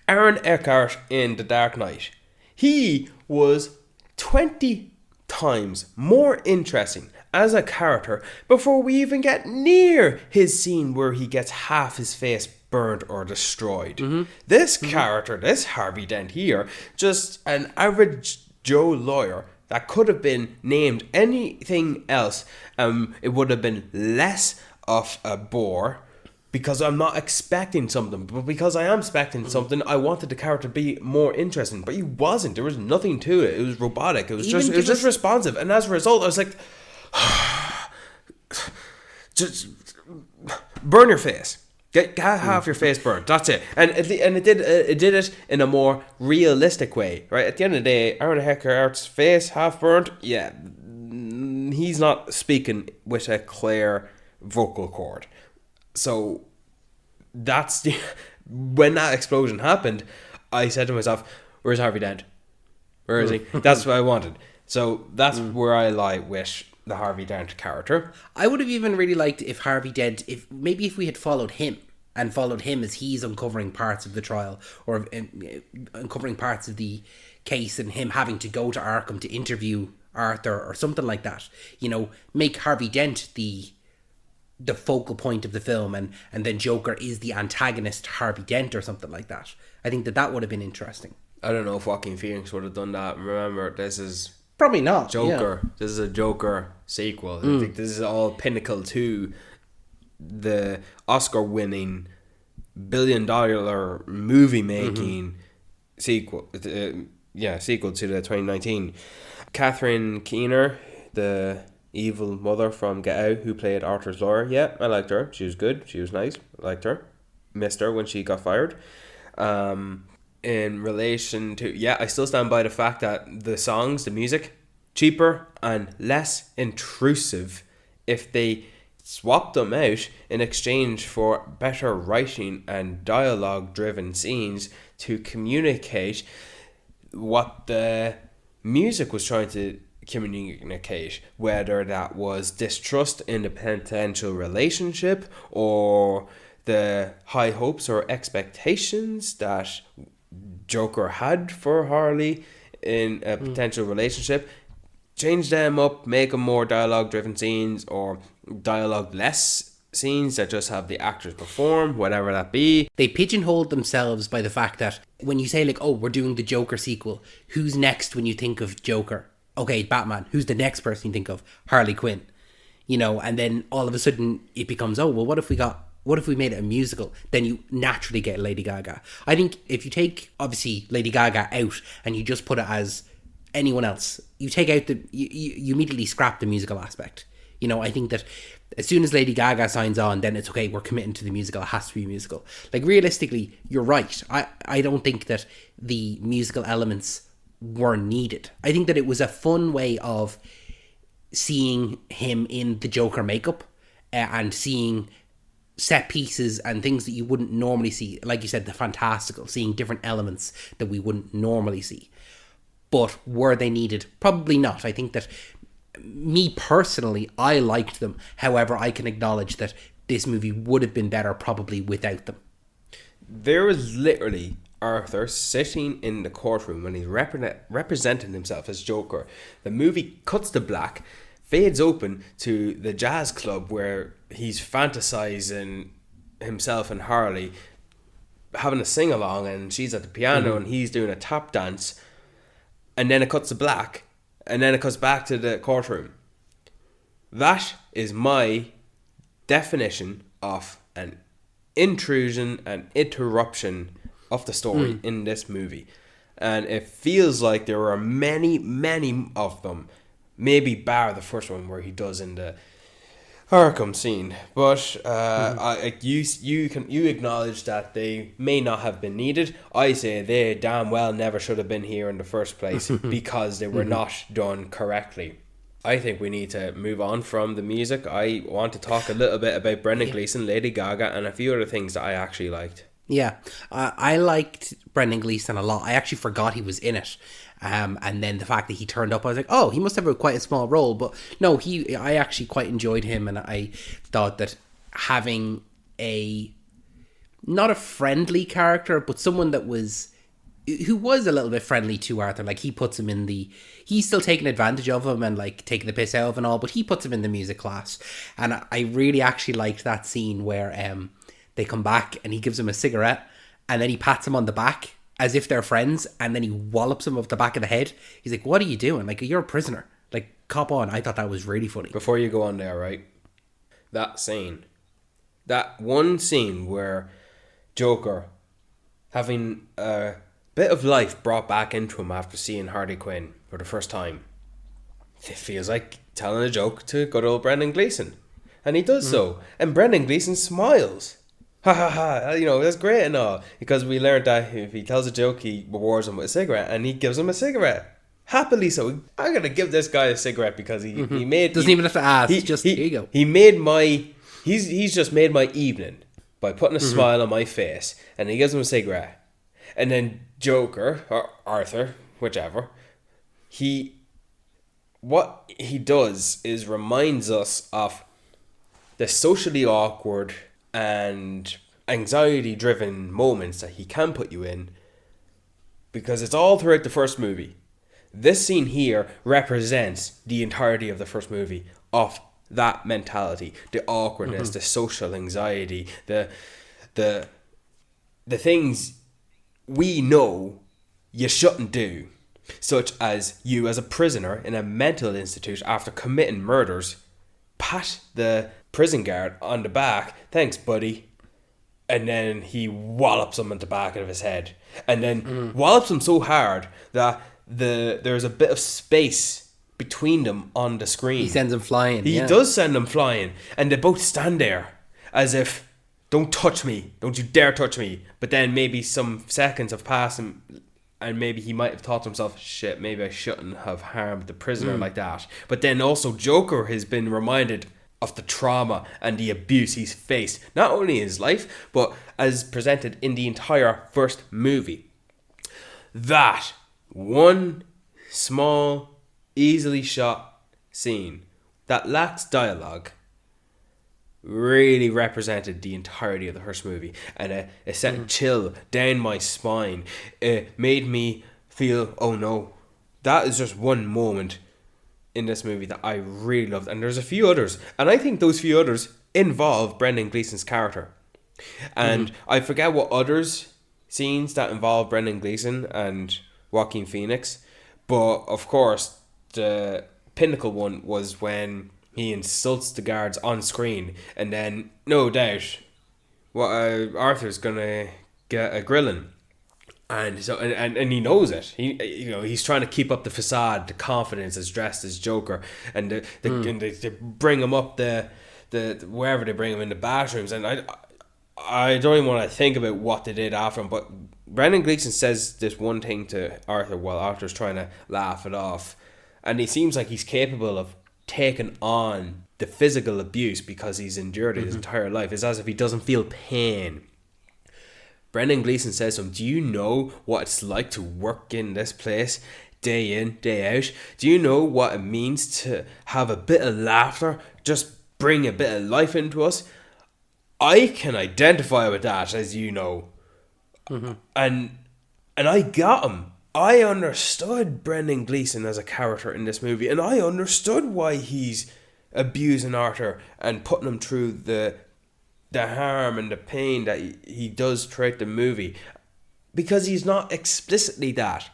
Speaker 2: Aaron Eckhart in The Dark Knight. He was 20 times more interesting as a character before we even get near his scene where he gets half his face burnt or destroyed. This character, this Harvey Dent here, just an average Joe lawyer that could have been named anything else. It would have been less of a bore, because I'm not expecting something, but because I am expecting something, I wanted the character to be more interesting. But he wasn't. There was nothing to it. It was robotic. It was just responsive, and as a result, I was like, just burn your face. Get half your face burnt. That's it. And it did it in a more realistic way, right? At the end of the day, Aaron Eckhart's face half burnt. Yeah, he's not speaking with a clear vocal cord. So that's when that explosion happened, I said to myself, where's Harvey Dent? Where is he? That's what I wanted. So that's where I lie with the Harvey Dent character.
Speaker 1: I would have even really liked if Harvey Dent, if we had followed him as he's uncovering parts of the trial, or uncovering parts of the case, and him having to go to Arkham to interview Arthur or something like that. You know, make Harvey Dent the focal point of the film, and then Joker is the antagonist, Harvey Dent, or something like that. I think that would have been interesting.
Speaker 2: I don't know if Joaquin Phoenix would have done that. Remember, this is
Speaker 1: probably not
Speaker 2: Joker.
Speaker 1: Yeah.
Speaker 2: This is a Joker sequel. I think this is all pinnacle to the Oscar-winning, billion-dollar movie-making sequel. Sequel to the 2019. Catherine Keener, the evil mother from Get Out, who played Arthur's lawyer. Yeah, I liked her. She was good. She was nice. I liked her. Missed her when she got fired. In relation to... I still stand by the fact that the songs, the music, cheaper and less intrusive if they swapped them out in exchange for better writing and dialogue-driven scenes to communicate what the music was trying to communicate, whether that was distrust in the potential relationship or the high hopes or expectations that Joker had for Harley in a potential relationship. Change them up, make them more dialogue driven scenes or dialogue less scenes that just have the actors perform, whatever that be.
Speaker 1: They pigeonholed themselves by the fact that when you say like, oh, we're doing the Joker sequel, who's next when you think of Joker? Okay, Batman. Who's the next person you think of? Harley Quinn. You know, and then all of a sudden it becomes, oh, well, what if we made it a musical? Then you naturally get Lady Gaga. I think if you take, obviously, Lady Gaga out and you just put it as anyone else, you take out you immediately scrap the musical aspect. You know, I think that as soon as Lady Gaga signs on, then it's okay, we're committing to the musical, it has to be a musical. Like, realistically, you're right. I don't think that the musical elements were needed. I think that it was a fun way of seeing him in the Joker makeup and seeing set pieces and things that you wouldn't normally see. Like you said, the fantastical, seeing different elements that we wouldn't normally see. But were they needed? Probably not. I think that, me personally, I liked them. However, I can acknowledge that this movie would have been better probably without them.
Speaker 2: There was literally Arthur sitting in the courtroom when he's representing himself as Joker. The movie cuts to black, fades open to the jazz club where he's fantasizing himself and Harley having a sing along, and she's at the piano and he's doing a tap dance, and then it cuts to black, and then it cuts back to the courtroom. That is my definition of an intrusion and interruption of the story in this movie. And it feels like there are many, many of them. Maybe bar the first one where he does in the Arkham scene, but you acknowledge that they may not have been needed. I say they damn well never should have been here in the first place because they were not done correctly. I think we need to move on from the music. I want to talk a little bit about Brendan Gleeson, Lady Gaga, and a few other things that I actually liked.
Speaker 1: Yeah, I liked Brendan Gleeson a lot. I actually forgot he was in it. And then the fact that he turned up, I was like, oh, he must have quite a small role. But no, I actually quite enjoyed him, and I thought that having not a friendly character, but someone who was a little bit friendly to Arthur. Like, he puts him he's still taking advantage of him and like taking the piss out of him and all, but he puts him in the music class. And I really actually liked that scene where they come back and he gives him a cigarette and then he pats him on the back as if they're friends, and then he wallops him off the back of the head. He's like, what are you doing? Like, you're a prisoner. Like, cop on. I thought that was really funny.
Speaker 2: Before you go on there, right? That scene. That one scene where Joker, having a bit of life brought back into him after seeing Harley Quinn for the first time, it feels like telling a joke to good old Brendan Gleeson. And he does so. And Brendan Gleeson smiles. Ha ha ha, that's great and all. Because we learned that if he tells a joke, he rewards him with a cigarette, and he gives him a cigarette. Happily so. I'm going to give this guy a cigarette because he made...
Speaker 1: Doesn't even have to ask, here you go.
Speaker 2: He made he's just made my evening by putting a smile on my face, and he gives him a cigarette. And then Joker, or Arthur, whichever, what he does is reminds us of the socially awkward and anxiety-driven moments that he can put you in, because it's all throughout the first movie. This scene here represents the entirety of the first movie of that mentality, the awkwardness, the social anxiety, the things we know you shouldn't do, such as you as a prisoner in a mental institute after committing murders, pat the prison guard on the back, thanks buddy, and then he wallops him at the back of his head, and then wallops him so hard that there's a bit of space between them on the screen.
Speaker 1: He sends him flying.
Speaker 2: He does send them flying, and they both stand there as if, don't touch me, don't you dare touch me. But then maybe some seconds have passed, and maybe he might have thought to himself, shit, maybe I shouldn't have harmed the prisoner like that. But then also Joker has been reminded of the trauma and the abuse he's faced, not only in his life, but as presented in the entire first movie. That one small, easily shot scene that lacks dialogue really represented the entirety of the first movie, and it sent a chill down my spine. It made me feel, oh no, that is just one moment in this movie that I really loved, and there's a few others, and I think those few others involve Brendan Gleeson's character, and I forget what others scenes that involve Brendan Gleeson and Joaquin Phoenix, but of course the pinnacle one was when he insults the guards on screen, and then no doubt Arthur's gonna get a grilling. And so, and he knows it. He's trying to keep up the facade, the confidence as dressed as Joker, and they bring him up the wherever they bring him in the bathrooms. And I don't even want to think about what they did after him. But Brendan Gleeson says this one thing to Arthur while Arthur's trying to laugh it off, and he seems like he's capable of taking on the physical abuse because he's endured it his entire life. It's as if he doesn't feel pain. Brendan Gleeson says to him, do you know what it's like to work in this place day in, day out? Do you know what it means to have a bit of laughter, just bring a bit of life into us? I can identify with that, as you know. And I got him. I understood Brendan Gleeson as a character in this movie, and I understood why he's abusing Arthur and putting him through the harm and the pain that he does throughout the movie, because he's not explicitly that.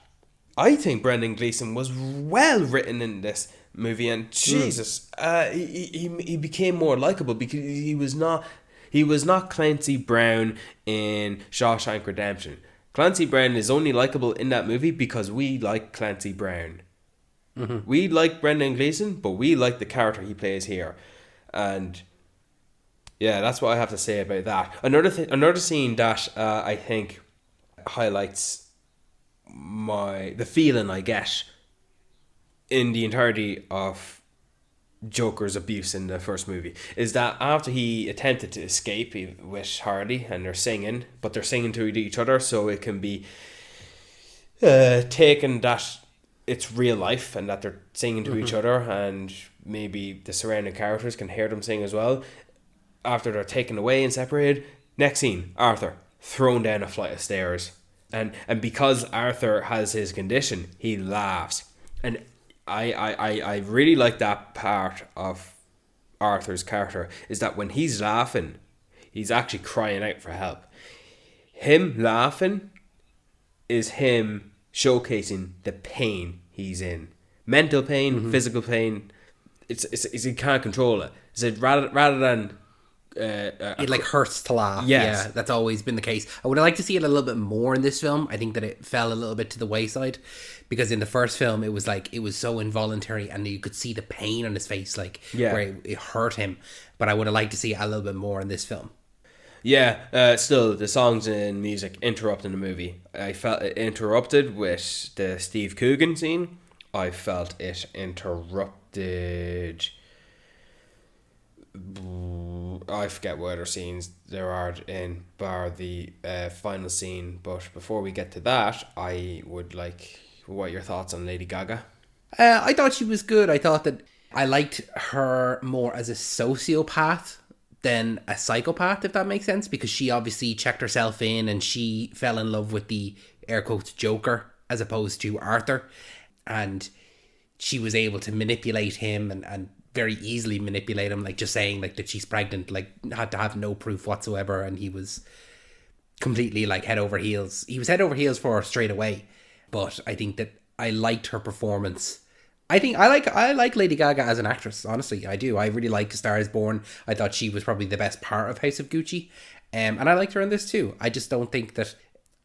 Speaker 2: I think Brendan Gleeson was well written in this movie, and Jesus, he became more likable because he was not Clancy Brown in Shawshank Redemption. Clancy Brown is only likable in that movie because we like Clancy Brown. We like Brendan Gleeson, but we like the character he plays here. And yeah, that's what I have to say about that. Another scene that I think highlights the feeling I get in the entirety of Joker's abuse in the first movie is that after he attempted to escape with Harley and they're singing, but they're singing to each other, so it can be taken that it's real life and that they're singing to each other, and maybe the surrounding characters can hear them sing as well. After they're taken away and separated, next scene, Arthur thrown down a flight of stairs, and because Arthur has his condition, he laughs. And I really like that part of Arthur's character, is that when he's laughing, he's actually crying out for help. Him laughing is him showcasing the pain he's in. Mental pain, physical pain. It's he can't control it. So rather than
Speaker 1: it like hurts to laugh.
Speaker 2: Yes.
Speaker 1: Yeah, that's always been the case. I would like to see it a little bit more in this film. I think that it fell a little bit to the wayside, because in the first film it was so involuntary and you could see the pain on his face, where it hurt him. But I would have liked to see it a little bit more in this film.
Speaker 2: Yeah, still the songs and music interrupting the movie. I felt it interrupted with the Steve Coogan scene. I felt it interrupted. I forget what other scenes there are in bar the final scene, but before we get to that, I would like, what are your thoughts on Lady Gaga?
Speaker 1: I thought she was good. I thought that I liked her more as a sociopath than a psychopath, if that makes sense, because she obviously checked herself in and she fell in love with the air quotes Joker as opposed to Arthur, and she was able to manipulate him and very easily manipulate him, just saying that she's pregnant, had to have no proof whatsoever, and he was completely head over heels. He was head over heels for her straight away. But I think that I liked her performance. I think I like Lady Gaga as an actress, honestly. I do. I really like A Star Is Born. I thought she was probably the best part of House of Gucci. And I liked her in this too. I just don't think that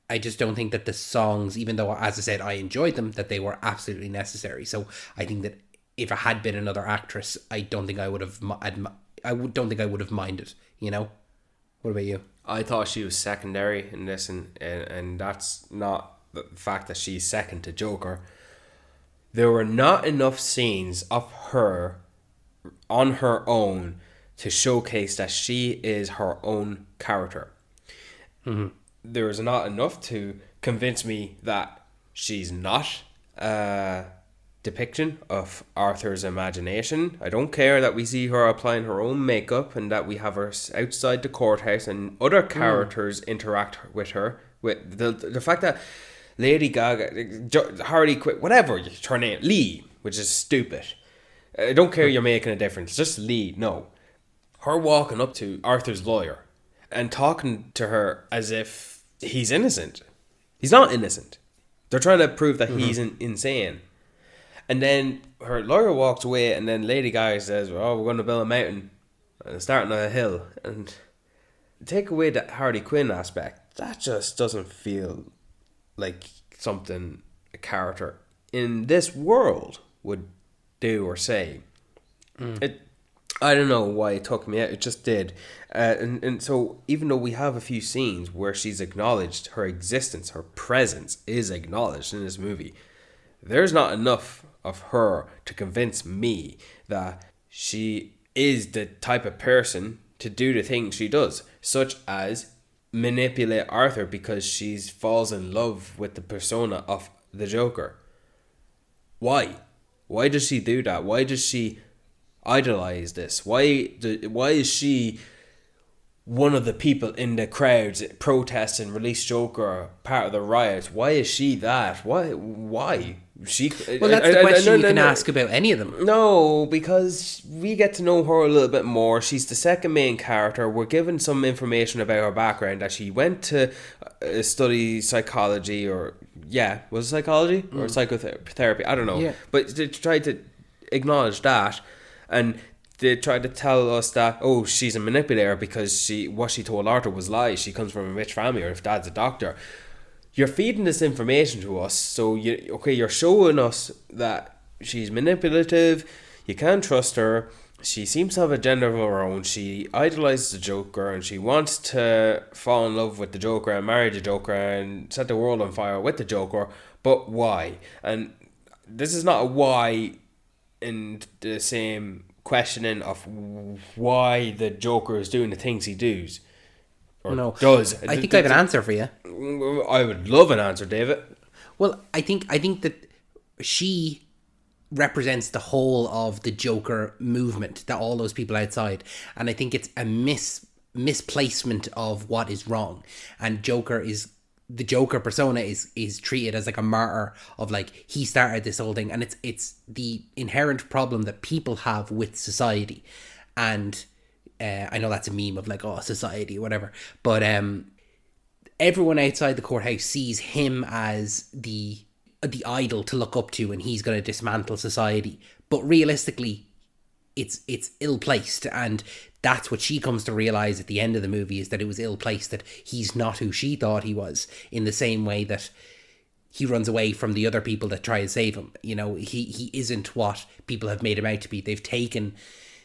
Speaker 1: the songs, even though, as I said, I enjoyed them, that they were absolutely necessary. So I think that if it had been another actress, I don't think I would have minded, you know? What about you?
Speaker 2: I thought she was secondary in this, and that's not the fact that she's second to Joker. There were not enough scenes of her on her own to showcase that she is her own character.
Speaker 1: Mm-hmm.
Speaker 2: There was not enough to convince me that she's not depiction of Arthur's imagination. I don't care that we see her applying her own makeup and that we have her outside the courthouse and other characters interact with her. With the fact that Lady Gaga, Harley Quinn, whatever her name, Lee, which is stupid. I don't care you're making a difference. Just Lee. No. Her walking up to Arthur's lawyer and talking to her as if he's innocent. He's not innocent. They're trying to prove that he's insane. And then her lawyer walks away, and then Lady Gaga says, "Oh, we're going to build a mountain, and starting on a hill." And take away the Harley Quinn aspect, that just doesn't feel like something a character in this world would do or say. I don't know why it took me out. It just did. And so even though we have a few scenes where she's acknowledged, her existence, her presence is acknowledged in this movie, there's not enough of her to convince me that she is the type of person to do the things she does, such as manipulate Arthur because she falls in love with the persona of the Joker. Why? Why does she do that? Why does she idolize this? Why is she one of the people in the crowds protesting release Joker, part of the riots? Why is she that? Why? She,
Speaker 1: well, that's the question you can ask about any of them.
Speaker 2: No, because we get to know her a little bit more. She's the second main character. We're given some information about her background, that she went to study psychology, or was it psychology or psychotherapy? I don't know. Yeah. But they tried to acknowledge that, and they tried to tell us that, oh, she's a manipulator because what she told Arthur was lies. She comes from a rich family, or if dad's a doctor. You're feeding this information to us, so you're showing us that she's manipulative, you can't trust her, she seems to have a agenda of her own. She idolizes the Joker and she wants to fall in love with the Joker and marry the Joker and set the world on fire with the Joker. But why? And this is not a why in the same questioning of why the Joker is doing the things he does. Or
Speaker 1: No.
Speaker 2: does.
Speaker 1: I think I have an answer for you.
Speaker 2: I would love an answer, David.
Speaker 1: Well, I think that she represents the whole of the Joker movement, that all those people outside, and I think it's a misplacement of what is wrong. And the Joker persona is treated as like a martyr of like he started this whole thing, and it's the inherent problem that people have with society. And I know that's a meme of like, oh, society, whatever, but everyone outside the courthouse sees him as the idol to look up to, and he's going to dismantle society. But realistically, it's ill-placed, and that's what she comes to realize at the end of the movie, is that it was ill-placed, that he's not who she thought he was, in the same way that he runs away from the other people that try to save him. You know, he isn't what people have made him out to be. They've taken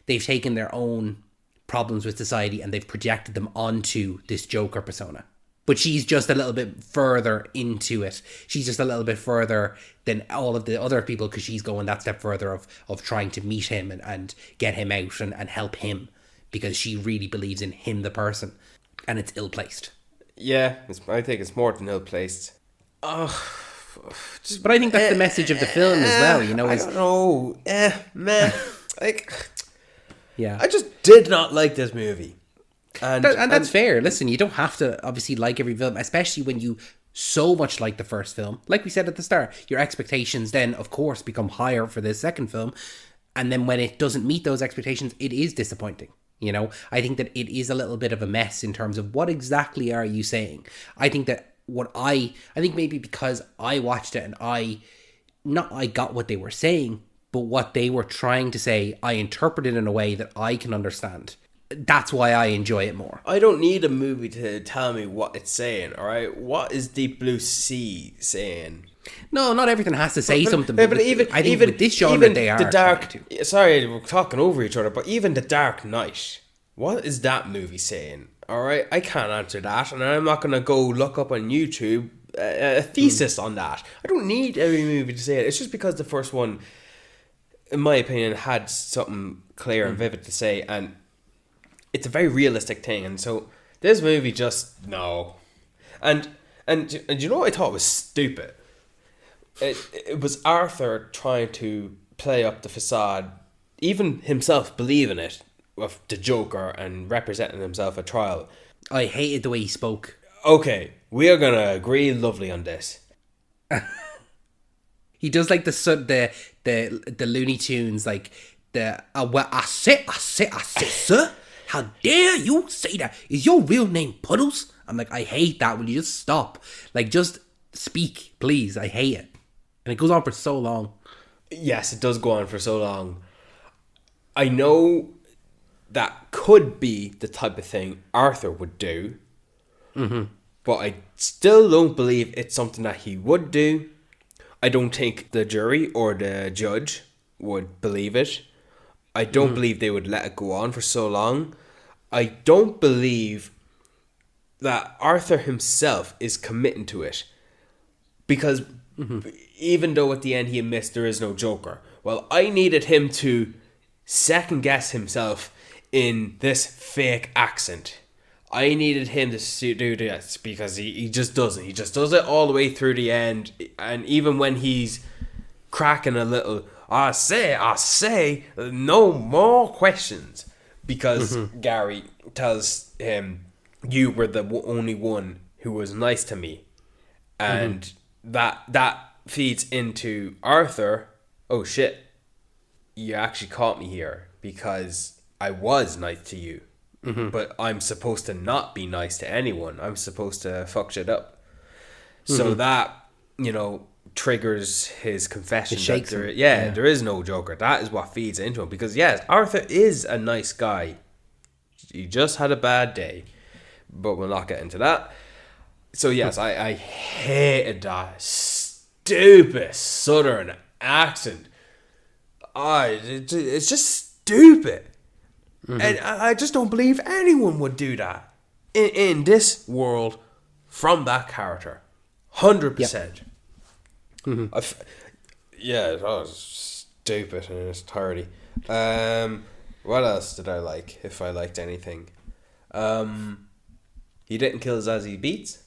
Speaker 1: their own problems with society and they've projected them onto this Joker persona. But she's just a little bit further into it. She's just a little bit further than all of the other people, because she's going that step further of trying to meet him and get him out and help him, because she really believes in him, the person. And it's ill-placed.
Speaker 2: Yeah, I think it's more than ill-placed.
Speaker 1: But I think that's the message of the film as well, you know.
Speaker 2: I don't know. Man. Like,
Speaker 1: yeah.
Speaker 2: I just did not like this movie. And
Speaker 1: that's fair. Listen, you don't have to obviously like every film, especially when you so much like the first film. Like we said at the start, your expectations then, of course, become higher for the second film. And then when it doesn't meet those expectations, it is disappointing. You know, I think that it is a little bit of a mess in terms of what exactly are you saying. I think that I think maybe because I watched it and I got what they were saying, but what they were trying to say, I interpreted in a way that I can understand. That's why I enjoy it more.
Speaker 2: I don't need a movie to tell me what it's saying, alright? What is Deep Blue Sea saying?
Speaker 1: No, not everything has to say something.
Speaker 2: But even
Speaker 1: with this genre, they are
Speaker 2: the dark.
Speaker 1: trying to.
Speaker 2: Sorry, we're talking over each other, but even The Dark Knight, what is that movie saying? Alright, I can't answer that, and I'm not gonna go look up on YouTube a thesis on that. I don't need every movie to say it. It's just because the first one, in my opinion, had something clear and vivid to say, and it's a very realistic thing. And so this movie just no. And you know what I thought was stupid? It was Arthur trying to play up the facade, even himself believing it, of the Joker and representing himself at trial.
Speaker 1: I hated the way he spoke.
Speaker 2: Okay, we are gonna agree lovely on this.
Speaker 1: He does like the Looney Tunes, like well, I say, sir, how dare you say that? Is your real name Puddles? I'm like, I hate that. Will you just stop? Like, just speak, please. I hate it. And it goes on for so long.
Speaker 2: Yes, it does go on for so long. I know that could be the type of thing Arthur would do. Mm-hmm. But I still don't believe it's something that he would do. I don't think the jury or the judge would believe it. I don't believe they would let it go on for so long. I don't believe that Arthur himself is committing to it. Because even though at the end he admits there is no Joker, well, I needed him to second guess himself in this fake accent. I needed him to do this because he just doesn't. He just does it all the way through the end. And even when he's cracking a little, I say, no more questions. Because Gary tells him, you were the only one who was nice to me. And that feeds into Arthur. Oh shit, you actually caught me here because I was nice to you. But I'm supposed to not be nice to anyone. I'm supposed to fuck shit up. So that, triggers his confession. There is no Joker. That is what feeds into him. Because yes, Arthur is a nice guy. He just had a bad day. But we'll not get into that. So yes, I hated that stupid Southern accent. It's just stupid. And I just don't believe anyone would do that in this world from that character. 100%. Yeah, that was stupid in its entirety. What else did I like, if I liked anything? He didn't kill Zazie Beetz.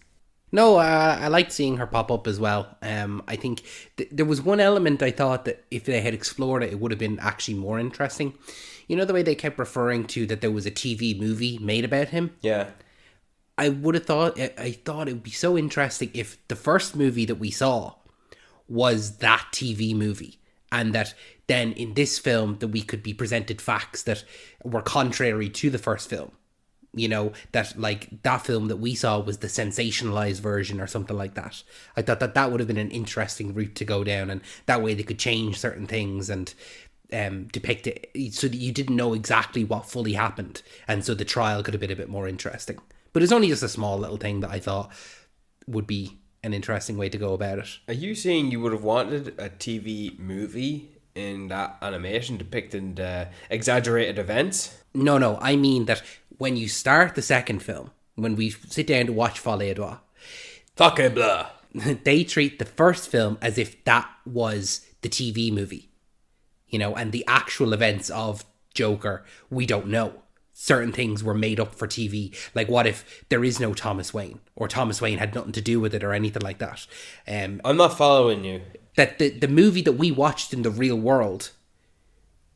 Speaker 1: No, I liked seeing her pop up as well. I think there was one element I thought that if they had explored it, it would have been actually more interesting. You know the way they kept referring to that there was a TV movie made about him?
Speaker 2: Yeah.
Speaker 1: I thought it would be so interesting if the first movie that we saw was that TV movie, and that then in this film that we could be presented facts that were contrary to the first film. You know, that like that film that we saw was the sensationalized version or something like that. I thought that would have been an interesting route to go down, and that way they could change certain things and depict it so that you didn't know exactly what fully happened, and so the trial could have been a bit more interesting. But it's only just a small little thing that I thought would be an interesting way to go about it.
Speaker 2: Are you saying you would have wanted a TV movie in that animation depicting exaggerated events?
Speaker 1: No, I mean that when you start the second film, when we sit down to watch Folie,
Speaker 2: Sacre bleu.
Speaker 1: they treat the first film as if that was the TV movie, you know, and the actual events of Joker, we don't know. Certain things were made up for TV. Like, what if there is no Thomas Wayne, or Thomas Wayne had nothing to do with it, or anything like that?
Speaker 2: I'm not following you.
Speaker 1: That the movie that we watched in the real world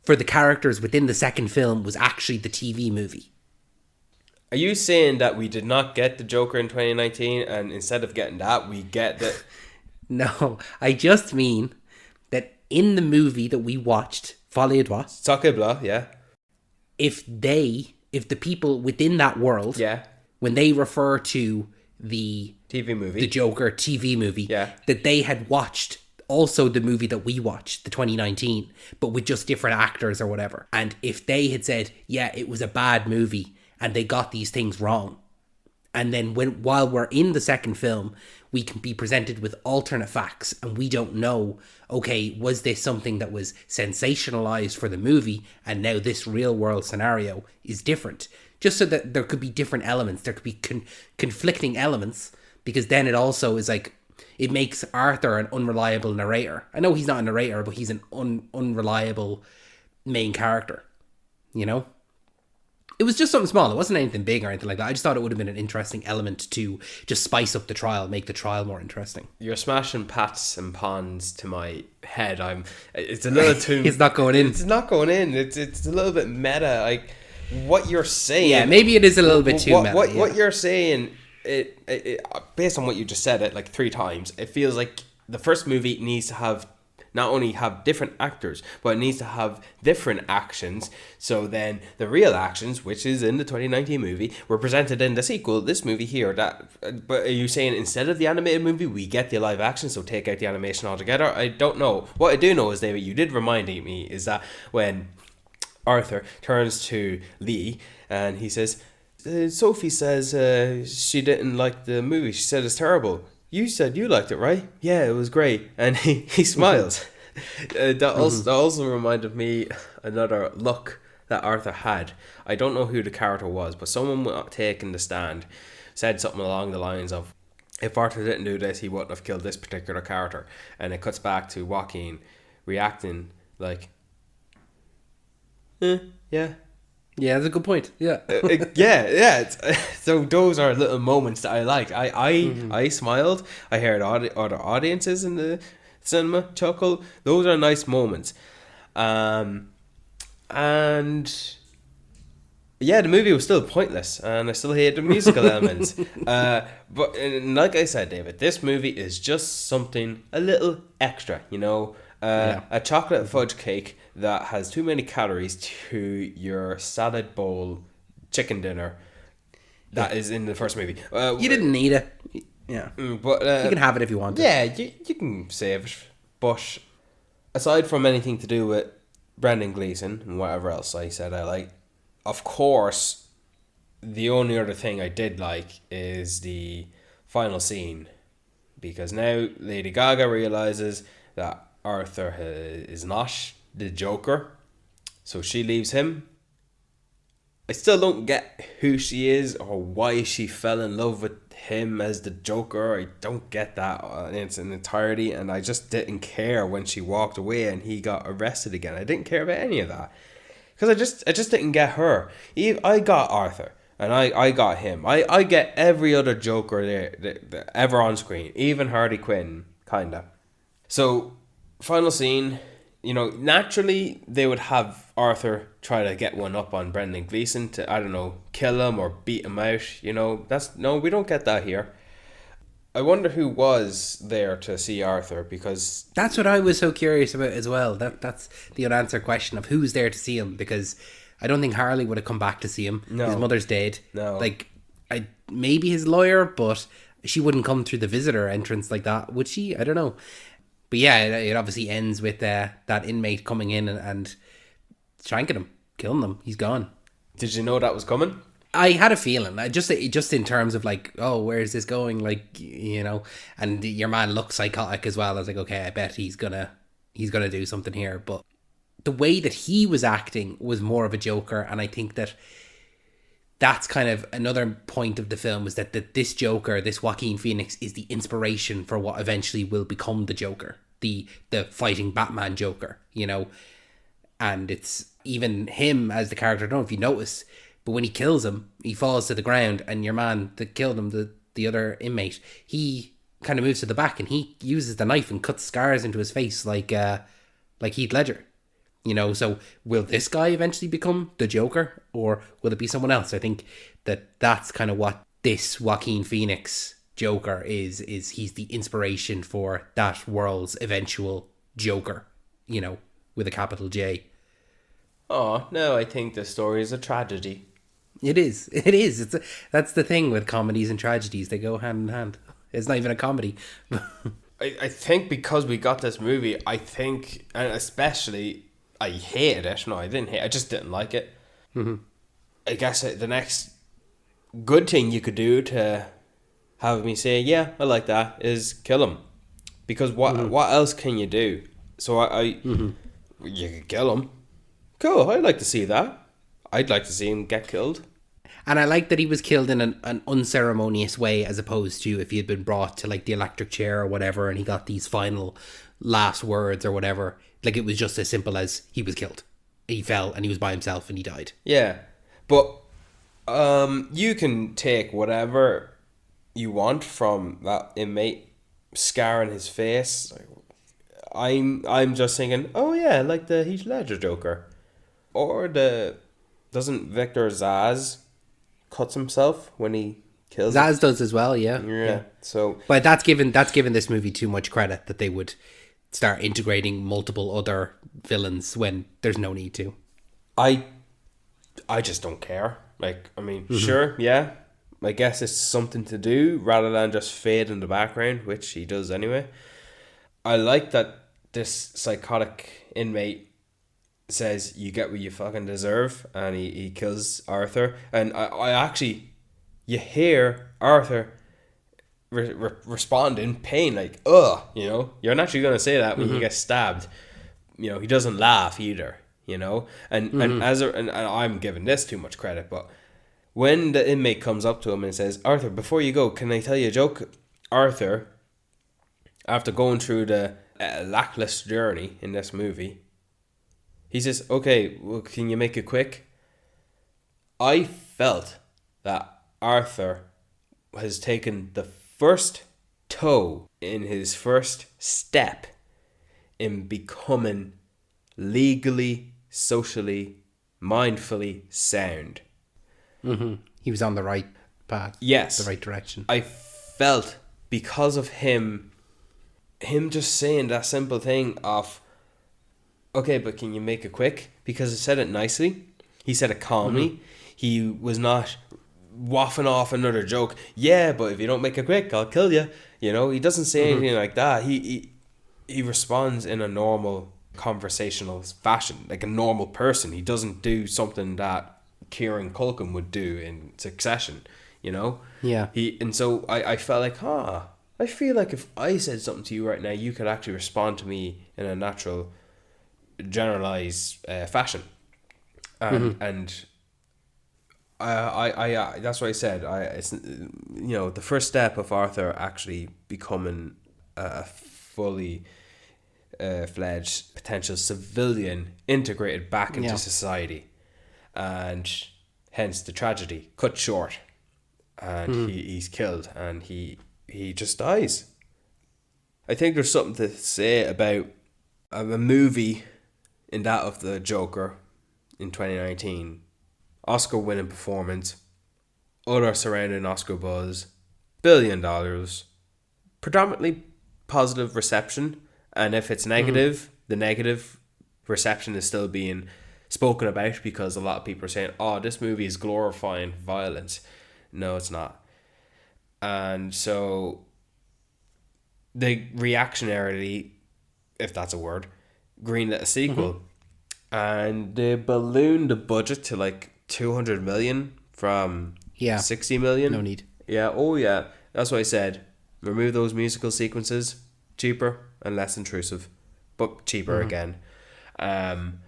Speaker 1: for the characters within the second film was actually the TV movie.
Speaker 2: Are you saying that we did not get the Joker in 2019, and instead of getting that, we get the...
Speaker 1: No, I just mean that in the movie that we watched, Folie
Speaker 2: Sacre bleu, yeah.
Speaker 1: If the people within that world,
Speaker 2: Yeah.
Speaker 1: when they refer to the
Speaker 2: TV movie.
Speaker 1: the Joker TV movie,
Speaker 2: Yeah.
Speaker 1: that they had watched also the movie that we watched, the 2019, but with just different actors or whatever. And if they had said, yeah, it was a bad movie and they got these things wrong, and then while we're in the second film, we can be presented with alternate facts and we don't know, okay, was this something that was sensationalized for the movie and now this real world scenario is different? Just so that there could be different elements, there could be conflicting elements, because then it also is like, it makes Arthur an unreliable narrator. I know he's not a narrator, but he's an unreliable main character, you know? It was just something small. It wasn't anything big or anything like that. I just thought it would have been an interesting element to just spice up the trial, make the trial more interesting.
Speaker 2: You're smashing pots and pans to my head. It's a little too...
Speaker 1: It's not going in.
Speaker 2: It's not going in. It's a little bit meta. Like, what you're saying...
Speaker 1: Yeah, maybe it is a little bit too meta.
Speaker 2: What you're saying, it based on what you just said it like 3 times, it feels like the first movie needs to have not only have different actors, but it needs to have different actions. So then the real actions, which is in the 2019 movie, were presented in the sequel, this movie here. But are you saying instead of the animated movie, we get the live action, so take out the animation altogether? I don't know. What I do know is, David, you did remind me, is that when Arthur turns to Lee and he says, Sophie says she didn't like the movie. She said it's terrible. You said you liked it, right? Yeah, it was great. And he smiles. That also reminded me another look that Arthur had. I don't know who the character was, but someone taking the stand said something along the lines of, if Arthur didn't do this, he wouldn't have killed this particular character. And it cuts back to Joaquin reacting like, yeah.
Speaker 1: Yeah, that's a good point. Yeah.
Speaker 2: Yeah. So those are little moments that I liked. I smiled. I heard other audiences in the cinema chuckle. Those are nice moments. And yeah, the movie was still pointless, and I still hate the musical elements. But like I said, David, this movie is just something a little extra, you know. A chocolate fudge cake that has too many calories to your salad bowl chicken dinner that is in the first movie.
Speaker 1: You didn't need it. Yeah.
Speaker 2: But
Speaker 1: you can have it if you want.
Speaker 2: Yeah, you can save it. But aside from anything to do with Brendan Gleeson and whatever else I said I like, of course, the only other thing I did like is the final scene. Because now Lady Gaga realizes that Arthur is not the Joker, So she leaves him. I still don't get who she is or why she fell in love with him as the Joker. I don't get that in its entirety, and I just didn't care when she walked away and he got arrested again. I didn't care about any of that because I just didn't get her. I got Arthur and I got him. I get every other Joker there ever on screen, even Harley Quinn, kinda. So, final scene. You know, naturally they would have Arthur try to get one up on Brendan Gleeson to, I don't know, kill him or beat him out. You know, we don't get that here. I wonder who was there to see Arthur, because
Speaker 1: That's what I was so curious about as well. That's the unanswered question of who's there to see him, because I don't think Harley would have come back to see him.
Speaker 2: No.
Speaker 1: His mother's dead.
Speaker 2: No.
Speaker 1: Like, maybe his lawyer, but she wouldn't come through the visitor entrance like that, would she? I don't know. But yeah, it obviously ends with that inmate coming in and shanking him, killing him. He's gone.
Speaker 2: did you know that was coming?
Speaker 1: I had a feeling. I just in terms of like, oh, where is this going? Like, you know, and your man looks psychotic as well. I was like, okay, I bet he's gonna do something here. But the way that he was acting was more of a Joker, and I think that's kind of another point of the film, is that this Joker, this Joaquin Phoenix, is the inspiration for what eventually will become the Joker, the fighting Batman Joker, you know. And it's even him as the character. I don't know if you notice, but when he kills him, he falls to the ground, and your man that killed him, the other inmate, he kind of moves to the back and he uses the knife and cuts scars into his face like Heath Ledger. You know, so will this guy eventually become the Joker, or will it be someone else? I think that's kind of what this Joaquin Phoenix Joker is he's the inspiration for that world's eventual Joker, you know, with a capital J.
Speaker 2: Oh, no, I think the story is a tragedy.
Speaker 1: It is. That's the thing with comedies and tragedies. They go hand in hand. It's not even a comedy.
Speaker 2: I think because we got this movie, and especially, I hated it. No, I didn't hate it. I just didn't like it.
Speaker 1: Mm-hmm.
Speaker 2: I guess the next good thing you could do to have me say, yeah, I like that, is kill him. Because what else can you do? So you could kill him. Cool, I'd like to see that. I'd like to see him get killed.
Speaker 1: And I like that he was killed in an unceremonious way, as opposed to if he had been brought to like the electric chair or whatever and he got these final last words or whatever. Like, it was just as simple as he was killed. He fell and he was by himself and he died.
Speaker 2: Yeah, but you can take whatever you want from that inmate scar on his face. I'm just thinking, oh yeah, like the Heath Ledger Joker. Or doesn't Victor Zsasz cuts himself when he kills
Speaker 1: Zsasz does as well, yeah.
Speaker 2: Yeah. So,
Speaker 1: but that's given this movie too much credit, that they would start integrating multiple other villains when there's no need to.
Speaker 2: I just don't care. Like, I mean, sure, yeah. I guess it's something to do rather than just fade in the background, which he does anyway. I like that this psychotic inmate says you get what you fucking deserve, and he kills Arthur. And I actually, you hear Arthur respond in pain, like, ugh, you know. You're not actually going to say that when you get stabbed. You know, he doesn't laugh either, you know. And I'm giving this too much credit, but when the inmate comes up to him and says, Arthur, before you go, can I tell you a joke? Arthur, after going through the lackluster journey in this movie, he says, okay, well, can you make it quick? I felt that Arthur has taken the first toe in his first step in becoming legally, socially, mindfully sound.
Speaker 1: He was on the right path.
Speaker 2: Yes.
Speaker 1: The right direction.
Speaker 2: I felt, because of him just saying that simple thing of, okay, but can you make it quick? Because he said it nicely. He said it calmly. He was not waffling off another joke. Yeah, but if you don't make it quick, I'll kill you. You know, he doesn't say anything like that. He responds in a normal conversational fashion, like a normal person. He doesn't do something that Kieran Culkin would do in Succession, you know?
Speaker 1: Yeah.
Speaker 2: And so I felt like, I feel like if I said something to you right now, you could actually respond to me in a natural, generalized fashion. And I that's what I said. It's the first step of Arthur actually becoming a fully fledged potential civilian integrated back into society, and hence the tragedy cut short, and he's killed, and he just dies. I think there's something to say about a movie in that of the Joker in 2019. Oscar winning performance, other surrounding Oscar buzz, $1 billion, predominantly positive reception, and if it's negative, the negative reception is still being spoken about because a lot of people are saying, oh, this movie is glorifying violence. No, it's not. And so they reactionarily, if that's a word, greenlit a sequel, and they ballooned the budget to like 200 million from 60 million.
Speaker 1: No need.
Speaker 2: Yeah, oh yeah. That's what I said. Remove those musical sequences. Cheaper and less intrusive, but cheaper again. And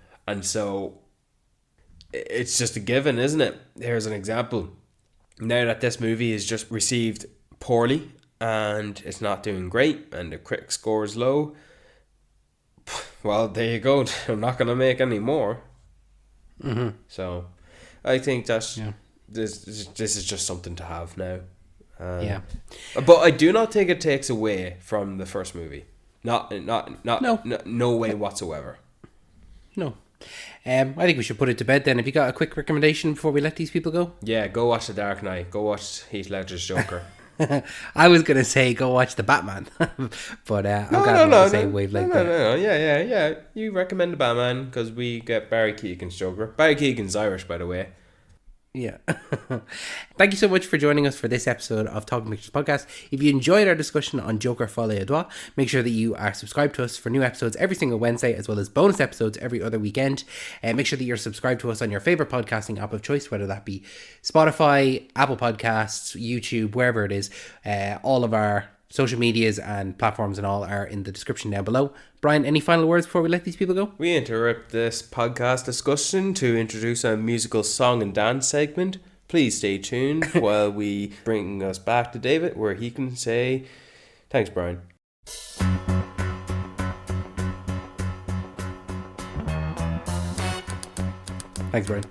Speaker 2: so it's just a given, isn't it? Here's an example. Now that this movie is just received poorly and it's not doing great and the critic score is low, well, there you go. I'm not going to make any more. So I think that's this is just something to have now. But I do not think it takes away from the first movie. No way whatsoever.
Speaker 1: No. I think we should put it to bed then. Have you got a quick recommendation before we let these people go?
Speaker 2: Yeah, go watch The Dark Knight. Go watch Heath Ledger's Joker.
Speaker 1: I was going to say go watch The Batman. But I'm glad we're on the same wavelength.
Speaker 2: No. Yeah. You recommend The Batman because we get Barry Keoghan's Joker. Barry Keoghan's Irish, by the way.
Speaker 1: Yeah. Thank you so much for joining us for this episode of Talking Pictures Podcast. If you enjoyed our discussion on Joker Folie, make sure that you are subscribed to us for new episodes every single Wednesday, as well as bonus episodes every other weekend. Make sure that you're subscribed to us on your favourite podcasting app of choice, whether that be Spotify, Apple Podcasts, YouTube, wherever it is. All of our social medias and platforms and all are in the description down below. Brian, any final words before we let these people go?
Speaker 2: We interrupt this podcast discussion to introduce a musical song and dance segment. Please stay tuned while we bring us back to David, where he can say, thanks, Brian.
Speaker 1: Thanks, Brian.